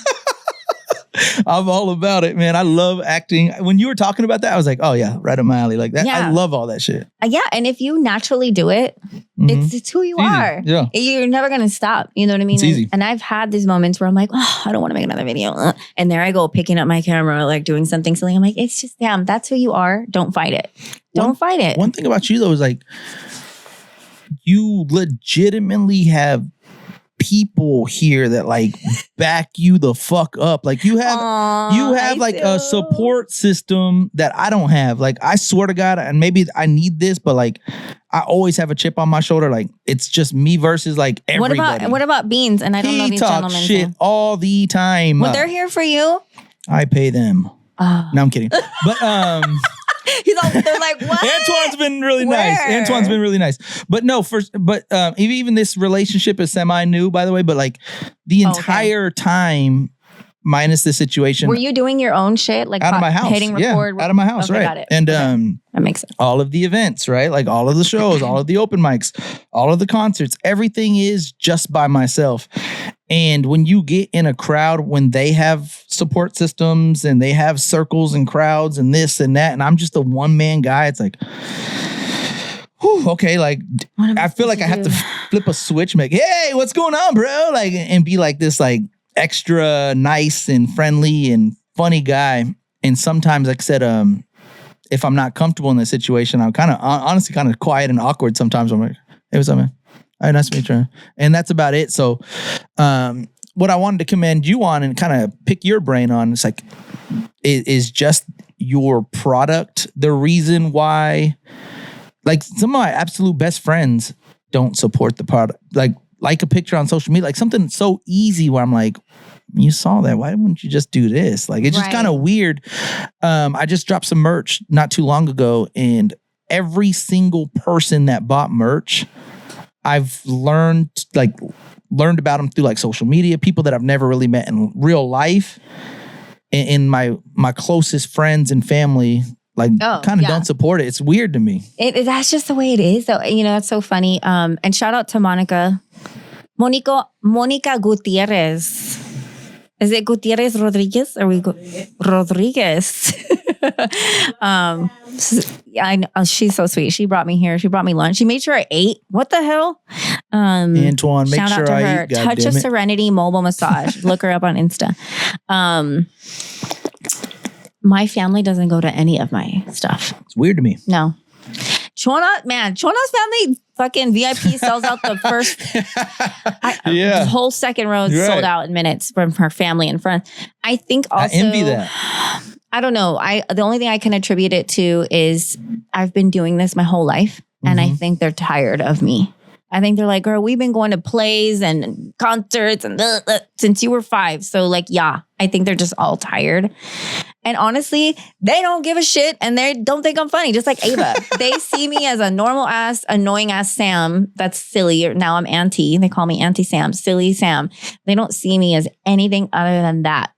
I'm all about it, man. I love acting. When you were talking about that, I was like, oh yeah, right up my alley. Like that. Yeah. I love all that shit. Yeah. And if you naturally do it, it's who you are. Yeah. You're never going to stop. You know what I mean? It's easy. And I've had these moments where I'm like, I don't want to make another video. And there I go, picking up my camera, like doing something silly. I'm like, it's just, damn, that's who you are. Don't fight it. Don't fight it. One thing about you though is like, you legitimately have people here that like back you the fuck up. Like you have like a support system that I don't have. Like I swear to God, and maybe I need this, but like I always have a chip on my shoulder. Like it's just me versus like everybody. What about Beans? And I don't know these gentlemen. He talks shit all the time. Well, they're here for you. I pay them. No, I'm kidding. But they're like, what? Antoine's been really nice. But no, even this relationship is semi-new, by the way. But like the entire time, minus the situation. Were you doing your own shit? Like out of my house. Hitting record? Out of my house, right. Got it. And that makes sense. All of the events, right? Like all of the shows, all of the open mics, all of the concerts, everything is just by myself. And when you get in a crowd, when they have support systems and they have circles and crowds and this and that, and I'm just a one-man guy, it's like, whew, okay, like I feel like I have to flip a switch and be like, hey, what's going on, bro? Like, and be like this like extra nice and friendly and funny guy. And sometimes, like I said, if I'm not comfortable in this situation, I'm kind of honestly kind of quiet and awkward sometimes. I'm like, hey, what's up, man? All right, nice to meet you. And that's about it. So what I wanted to commend you on and kind of pick your brain on, it's like, is just your product the reason why, like some of my absolute best friends don't support the product. Like a picture on social media, like something so easy where I'm like, you saw that. Why wouldn't you just do this? Like, it's just kind of weird. I just dropped some merch not too long ago, and every single person that bought merch, I've learned about them through like social media, people that I've never really met in real life. And my closest friends and family, like kind of don't support it. It's weird to me. That's just the way it is. So, it's so funny. And shout out to Monica Gutierrez. Is it Gutierrez Rodriguez? Or Rodriguez? I know, she's so sweet. She brought me here. She brought me lunch. She made sure I ate. What the hell? Antoine, make sure I eat. Touch of Serenity mobile massage. Look her up on Insta. My family doesn't go to any of my stuff. It's weird to me. No. Chona's family fucking VIP sells out the first. The whole second row is sold out in minutes from her family and friends. I think also. I envy that. I don't know. The only thing I can attribute it to is I've been doing this my whole life, and I think they're tired of me. I think they're like, girl, we've been going to plays and concerts and since you were 5. So like, yeah, I think they're just all tired. And honestly, they don't give a shit and they don't think I'm funny, just like Ava. They see me as a normal ass, annoying ass Sam. That's silly. Now I'm Auntie. They call me Auntie Sam, silly Sam. They don't see me as anything other than that,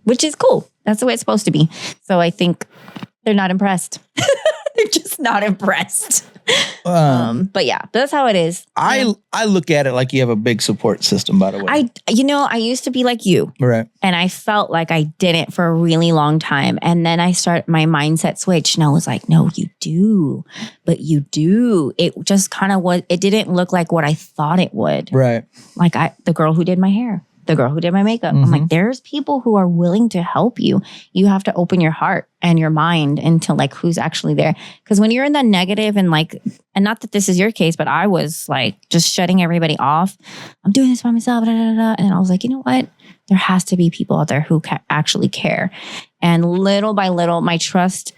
which is cool. That's the way it's supposed to be. So I think they're not impressed. They're just not impressed. But yeah, that's how it is. I look at it like you have a big support system, by the way. I used to be like you. Right. And I felt like I didn't for a really long time. And then my mindset switched and I was like, no, you do. But you do. It just kind of was, it didn't look like what I thought it would. Right. Like the girl who did my hair. The girl who did my makeup. I'm like, there's people who are willing to help you. You have to open your heart and your mind into like who's actually there. Because when you're in the negative and like, and not that this is your case, but I was like just shutting everybody off. I'm doing this by myself. Da, da, da, da. And I was like, you know what? There has to be people out there who actually care. And little by little, my trust.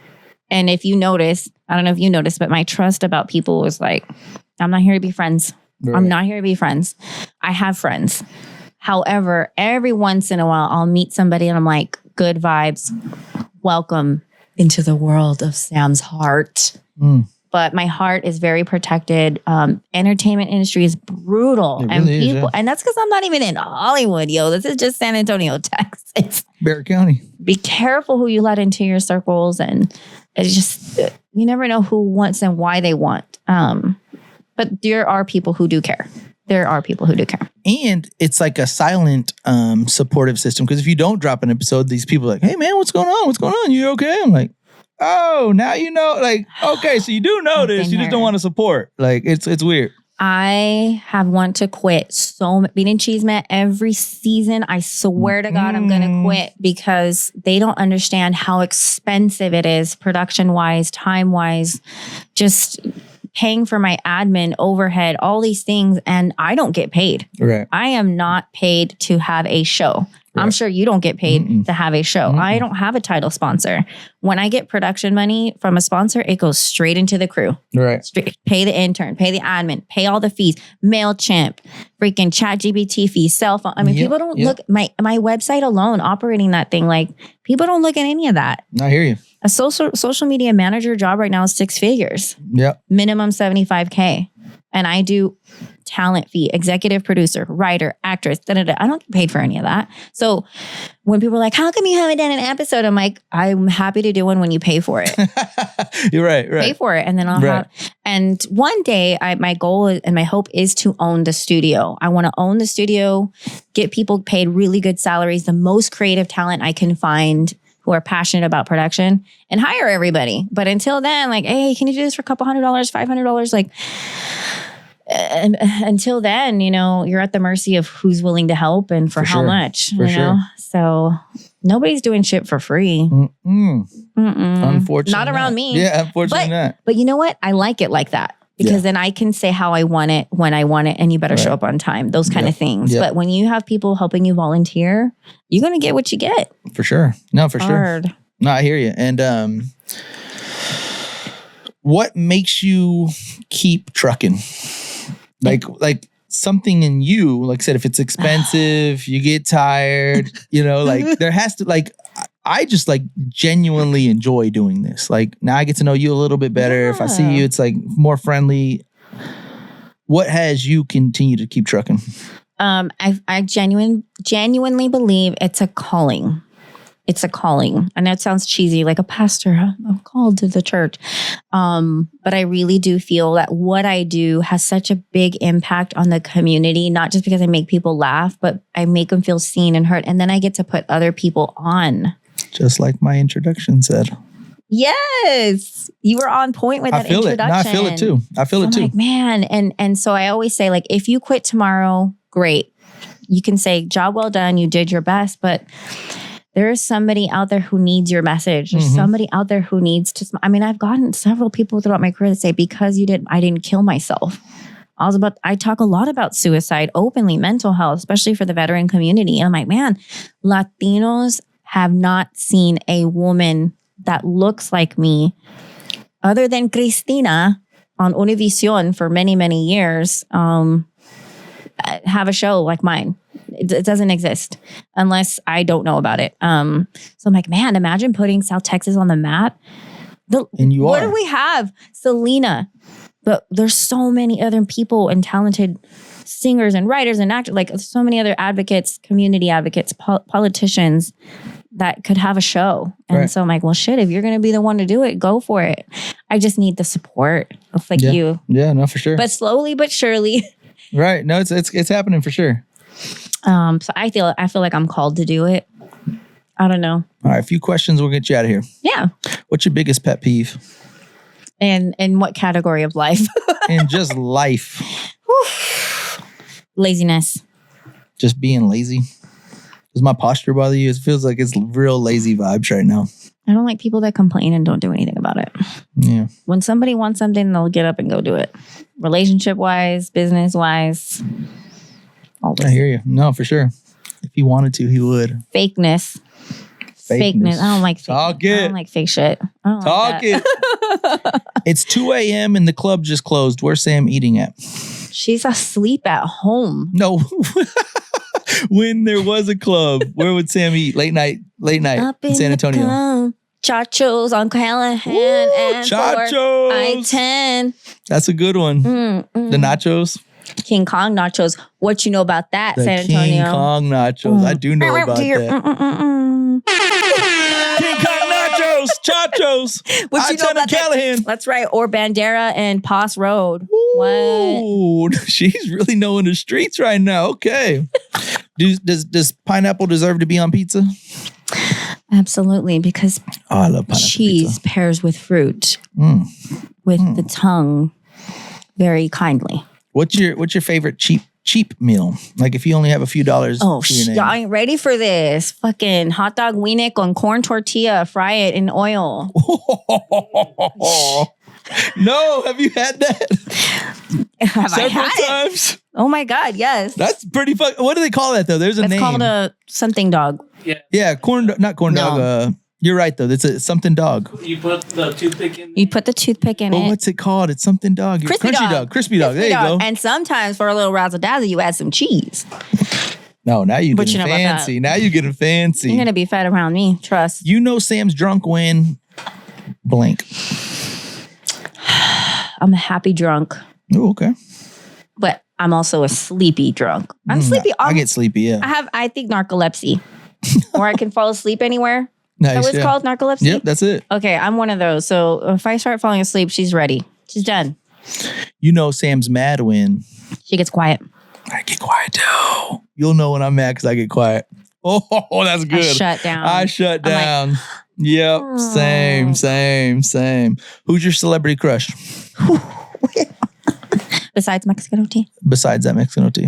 And if you notice, I don't know if you noticed, but my trust about people was like, I'm not here to be friends. Right. I'm not here to be friends. I have friends. However, every once in a while, I'll meet somebody and I'm like, good vibes. Welcome into the world of Sam's heart. But my heart is very protected. Entertainment industry is brutal. It really is. And that's because I'm not even in Hollywood, yo. This is just San Antonio, Texas. Barrett County. Be careful who you let into your circles. And it's just, you never know who wants and why they want. But there are people who do care. There are people who do care. And it's like a silent supportive system. Because if you don't drop an episode, these people are like, hey, man, what's going on? What's going on? You okay? I'm like, oh, now you know. Like, okay, so you do know this. You just don't want to support. Like, it's weird. I have want to quit so much. Bean and Cheese Man every season. I swear to God, I'm going to quit because they don't understand how expensive it is production-wise, time-wise, just paying for my admin, overhead, all these things, and I don't get paid. Right. I am not paid to have a show. Right. I'm sure you don't get paid to have a show. I don't have a title sponsor. When I get production money from a sponsor, it goes straight into the crew. Right. Pay the intern, pay the admin, pay all the fees, MailChimp, freaking ChatGPT fees, cell phone. I mean, people don't look, my website alone, operating that thing, like people don't look at any of that. I hear you. A social media manager job right now is 6 figures. Yep. Minimum $75K. And I do talent fee, executive producer, writer, actress, I don't get paid for any of that. So when people are like, how come you haven't done an episode? I'm like, I'm happy to do one when you pay for it. You're right. Pay for it. And then I'll have, and one day my goal and my hope is to own the studio. I want to own the studio, get people paid really good salaries, the most creative talent I can find who are passionate about production, and hire everybody. But until then, like, hey, can you do this for a couple $100, $500? Like, until then, you know, you're at the mercy of who's willing to help and for how much, you know? So nobody's doing shit for free. Unfortunately. Not around me. Yeah, unfortunately not. But you know what? I like it like that. Because then I can say how I want it, when I want it, and you better show up on time. Those kind of things. But when you have people helping you volunteer, you're going to get what you get. For sure. No, for Hard. sure. No, I hear you. And what makes you keep trucking? Like something in you, like I said, if it's expensive, you get tired, you know, like there has to, like, I just like genuinely enjoy doing this. Like now I get to know you a little bit better. Yeah. If I see you, it's like more friendly. What has you continue to keep trucking? I genuinely believe it's a calling. It's a calling. I know it sounds cheesy, like a pastor, I'm called to the church. But I really do feel that what I do has such a big impact on the community, not just because I make people laugh, but I make them feel seen and heard. And then I get to put other people on. Just like my introduction said. Yes. You were on point with that introduction. No, I feel it too. I feel it too. Like, man. And so I always say, like, if you quit tomorrow, great. You can say, job well done. You did your best. But there is somebody out there who needs your message. There's somebody out there who needs to. I've gotten several people throughout my career that say, because I didn't kill myself. I talk a lot about suicide openly, mental health, especially for the veteran community. And I'm like, man, Latinos have not seen a woman that looks like me, other than Cristina on Univision for many, many years, have a show like mine. It doesn't exist unless I don't know about it. So I'm like, man, imagine putting South Texas on the map. What do we have? Selena. But there's so many other people and talented singers and writers and actors, like so many other advocates, community advocates, politicians that could have a show. And so I'm like, well, shit, if you're going to be the one to do it, go for it. I just need the support of you. Yeah, no, for sure. But slowly but surely. Right. No, it's happening for sure. So I feel like I'm called to do it. I don't know. All right, a few questions. We'll get you out of here. Yeah. What's your biggest pet peeve? And in what category of life? In just life. Laziness. Just being lazy. Does my posture bother you? It feels like it's real lazy vibes right now. I don't like people that complain and don't do anything about it. Yeah. When somebody wants something, they'll get up and go do it. Relationship-wise, business-wise. I hear you. No, for sure. If he wanted to, he would. Fakeness. Fakeness. I don't like fake. Talk it. I don't like fake shit. I don't Talk like that. it. It's 2 a.m. and the club just closed. Where's Sam eating at? She's asleep at home. No. When there was a club, where would Sam eat? Late night Up in San Antonio. Chachos on Callahan and Chachos. I-10. That's a good one. The nachos. King Kong nachos. What you know about that, The San Antonio? King Kong nachos. I do know about that. King Kong nachos. Chachos. What you know about Callahan. that? That's right. Or Bandera and Pass Road. Ooh, What? she's really knowing the streets right now. Okay. Does pineapple deserve to be on pizza? Absolutely, because I love pineapple cheese pizza. pairs with fruit, with the tongue, very kindly. What's your favorite cheap meal? Like if you only have a few dollars. Oh, to your name. y'all ain't ready for this. Fucking hot dog wiener on corn tortilla, fry it in oil. No, have you had that? Have I Several had it? times? Oh my God, yes. That's pretty What do they call that though? There's a It's name. called a something dog. Yeah, not corn No. dog. You're right though. It's a something dog. You put the toothpick in. You put the toothpick in Oh, it. what's it called? It's something dog. Crispy dog. Crispy dog. There you go. And sometimes for a little razzle dazzle, you add some cheese. No, now you're What getting you know about that? fancy. Now you're getting fancy. You're gonna be fed around me. Trust. You know Sam's drunk when blank. I'm a happy drunk, Oh, okay. but I'm also a sleepy drunk. I'm sleepy. I get sleepy, yeah. I think narcolepsy, or I can fall asleep anywhere. Nice, That was yeah. called narcolepsy. Yep, that's it. Okay, I'm one of those. So if I start falling asleep, she's ready. She's done. You know Sam's mad when She gets quiet. I get quiet too. You'll know when I'm mad because I get quiet. Oh, that's good. I shut down. I shut I'm like, down. Yep. Same. Who's your celebrity crush? Besides Mexican OT. Besides that Mexican OT.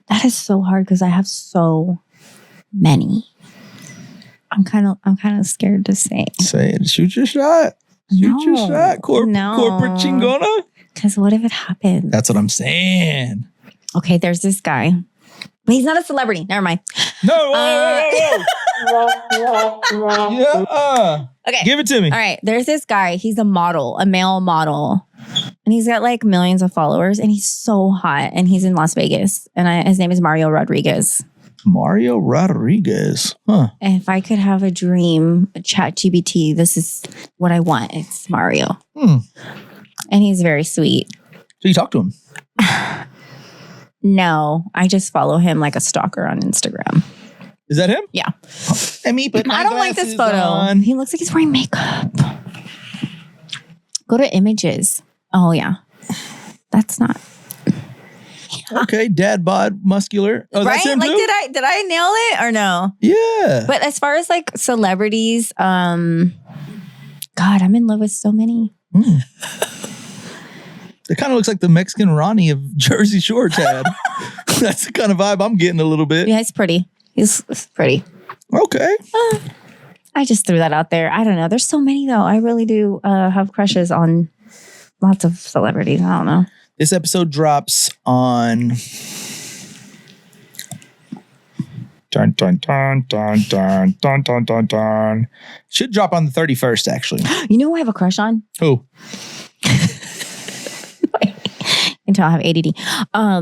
That is so hard because I have so many. I'm kind of scared to say. Say it. Shoot your shot. Shoot your shot. Corporate Chingona. Because what if it happens? That's what I'm saying. Okay, there's this guy. But he's not a celebrity. Never mind. No. Whoa. Yeah. Okay. Give it to me. All right. There's this guy. He's a model, a male model. And he's got like millions of followers. And he's so hot. And he's in Las Vegas. And his name is Mario Rodriguez. Mario Rodriguez. Huh. And if I could have a dream, a ChatGPT, this is what I want. It's Mario. And he's very sweet. So you talk to him? No, I just follow him like a stalker on Instagram. Is that him? Yeah. Let me put my I don't like this glasses photo. on. He looks like he's wearing makeup. Go to images. Oh, yeah. That's not. Okay, dad bod, muscular. Oh, right? that's him Like, too? did I nail it or no? Yeah. But as far as like celebrities, God, I'm in love with so many. It kind of looks like the Mexican Ronnie of Jersey Shore, Chad. That's the kind of vibe I'm getting a little bit. Yeah, he's pretty. He's pretty. Okay. I just threw that out there. I don't know. There's so many though. I really do have crushes on lots of celebrities. I don't know. This episode drops on... Dun, dun, dun, dun, dun, dun, dun, dun, dun. Should drop on the 31st, actually. You know who I have a crush on? Who? Until I have ADD. I'll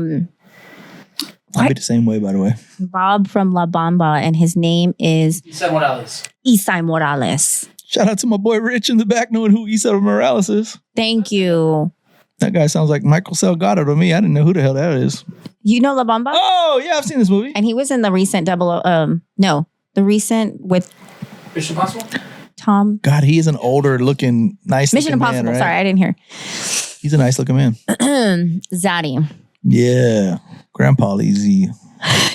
be the same way, by the way. Bob from La Bamba, and his name is Isai Morales. Shout out to my boy Rich in the back knowing who Isai Morales is. Thank you. That guy sounds like Michael Salgado to me. I didn't know who the hell that is. You know La Bamba? Oh, yeah, I've seen this movie. And he was in the recent the recent with Mission Impossible? Tom. God, he is an older looking, nice Mission looking Impossible. man, right? Sorry, I didn't hear. He's a nice looking man. Zaddy. Yeah. Grandpa Lazy.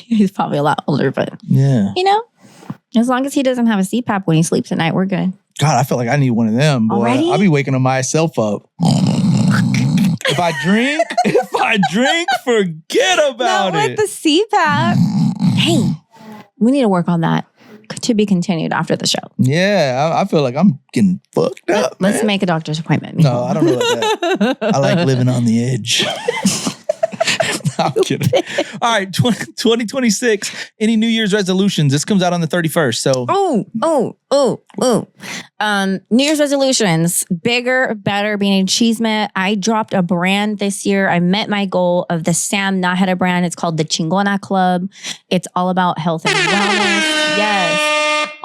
He's probably a lot older, but Yeah. you know, as long as he doesn't have a CPAP when he sleeps at night, we're good. God, I feel like I need one of them, boy. Already? I'll be waking myself up. If I drink, forget about Not it. with the CPAP. Hey, we need to work on that. To be continued after the show. Yeah, I feel like I'm getting fucked up. Let's man. make a doctor's appointment. No, I don't know about that. I like living on the edge. I'm kidding. All right, 2026. Any New Year's resolutions? This comes out on the 31st. So, New Year's resolutions: bigger, better, being achievement. I dropped a brand this year. I met my goal of the Sam Najara brand. It's called the Chingona Club. It's all about health and wellness. Yes.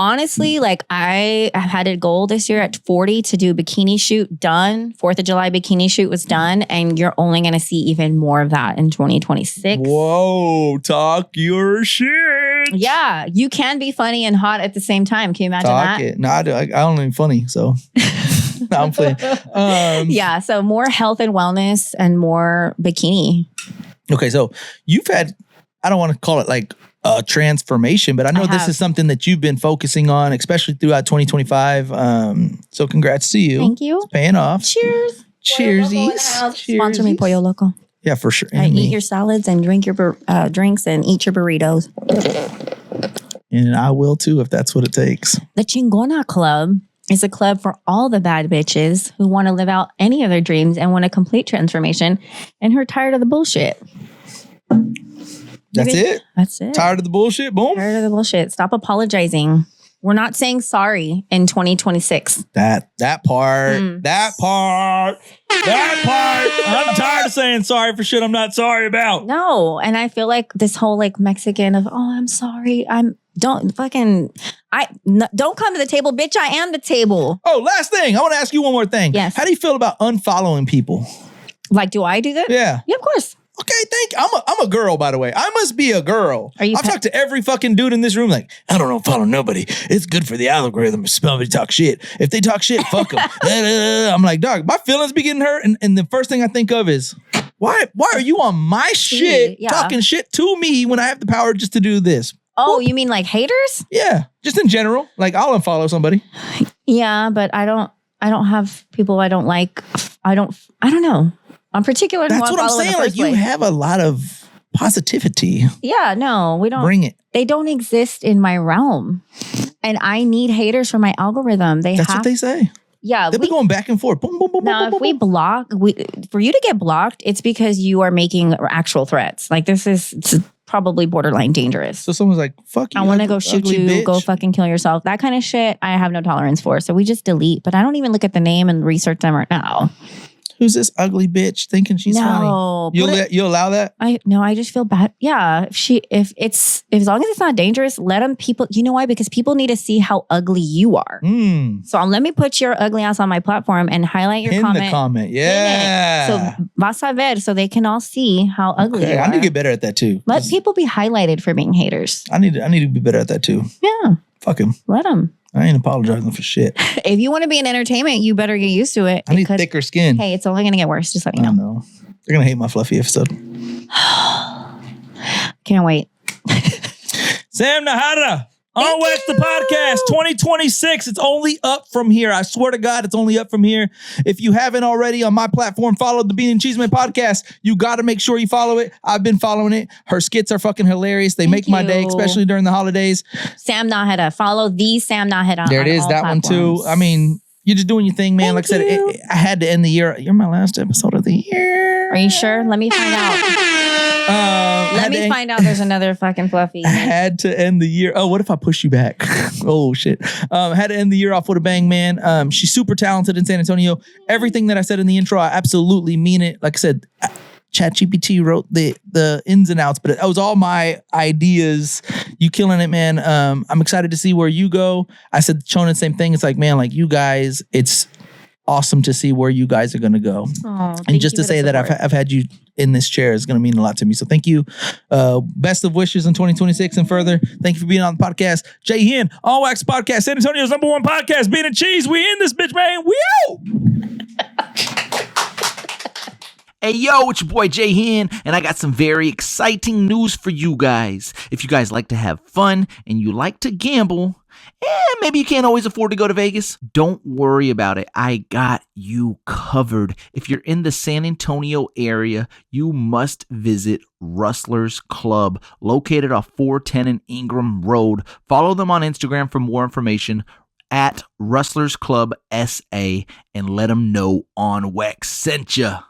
Honestly, like I have had a goal this year at 40 to do a bikini shoot done. 4th of July bikini shoot was done. And you're only going to see even more of that in 2026. whoa, talk your shit. Yeah, you can be funny and hot at the same time. Can you imagine Talk that? it. No, I don't even funny. So, no, I'm playing. Yeah, so more health and wellness and more bikini. Okay, so you've had, I don't want to call it like a transformation, but I know this is something that you've been focusing on, especially throughout 2025. So congrats to you. Thank you. It's paying off. Cheers. Cheersies. Sponsor me, Pollo Loco. Yeah, for sure. I eat your salads and drink your drinks and eat your burritos. And I will too, if that's what it takes. The Chingona Club is a club for all the bad bitches who want to live out any of their dreams and want a complete transformation and who are tired of the bullshit. That's it? That's it. Tired of the bullshit? Boom. Tired of the bullshit. Stop apologizing. We're not saying sorry in 2026. That part. I'm tired of saying sorry for shit I'm not sorry about. No. And I feel like this whole like Mexican of, oh, I'm sorry. Don't come to the table, bitch. I am the table. Oh, last thing. I want to ask you one more thing. Yes. How do you feel about unfollowing people? Like, do I do that? Yeah. Yeah, of course. Okay, thank you. I'm a girl, by the way. I must be a girl. Are you I've talked to every fucking dude in this room like, I don't follow nobody. It's good for the algorithm if somebody talk shit. If they talk shit, fuck them. I'm like, dog, my feelings be getting hurt. And the first thing I think of is, why are you on my shit Yeah. talking shit to me when I have the power just to do this? Oh, you mean like haters? Yeah, just in general. Like I'll unfollow somebody. Yeah, but I don't have people I don't like. I don't know. I'm particular in who That's I what I'm follow in the saying. Like first you place. have a lot of positivity. Yeah, no, we don't. Bring it. They don't exist in my realm. And I need haters for my algorithm. That's what they say. Yeah. They'll be going back and forth. Boom, boom, boom, Now, boom, if we boom. block, for you to get blocked, it's because you are making actual threats. Like it's probably borderline dangerous. So someone's like, fuck you. I want to go shoot ugly you, bitch. go fucking kill yourself. That kind of shit, I have no tolerance for. So we just delete. But I don't even look at the name and research them right now. Who's this ugly bitch thinking she's funny? You allow that? I just feel bad. Yeah. If as long as it's not dangerous, let them people, you know why? Because people need to see how ugly you are. So let me put your ugly ass on my platform and highlight your Pin comment. the comment. Yeah. So vas a ver, so they can all see how ugly you are. I need to get better at that too. Let people be highlighted for being haters. I need to be better at that too. Yeah. Fuck him. Let them. I ain't apologizing for shit. If you want to be in entertainment, you better get used to it. I need thicker skin. Hey, it's only going to get worse. Just let me I know. know. They're going to hate my fluffy episode. Can't wait. Sam Najara On Wax the Podcast 2026. It's only up from here. I swear to God, it's only up from here. If you haven't already on my platform, follow the Bean and Cheeseman podcast. You got to make sure you follow it. I've been following it. Her skits are fucking hilarious. They make my day, especially during the holidays. Sam Najera. Follow the Sam Najera. There it is. That platforms. One too. I mean, you're just doing your thing, man. Like I said, I had to end the year. You're my last episode of the year. Are you sure? Let me find out. Let me find out there's another fucking Fluffy. I had to end the year. Oh, what if I push you back? Oh, shit. Had to end the year off with a bang, man. She's super talented in San Antonio. Everything that I said in the intro, I absolutely mean it. Like I said, ChatGPT wrote the ins and outs, but it was all my ideas. You killing it, man. I'm excited to see where you go. I said, Chona, the same thing. It's like, man, like you guys, it's awesome to see where you guys are going to go. And just to say that I've had you in this chair is going to mean a lot to me. So thank you. Best of wishes in 2026 and further. Thank you for being on the podcast. Jay Hen, On Wax Podcast, San Antonio's #1 podcast, Bean and Cheese. We in this bitch, man. Woo! Hey yo, it's your boy Jay Hen, and I got some very exciting news for you guys. If you guys like to have fun and you like to gamble, and maybe you can't always afford to go to Vegas, don't worry about it. I got you covered. If you're in the San Antonio area, you must visit Rustler's Club, located off 410 and Ingram Road. Follow them on Instagram for more information at Rustler's Club SA, and let them know On Wax sent ya.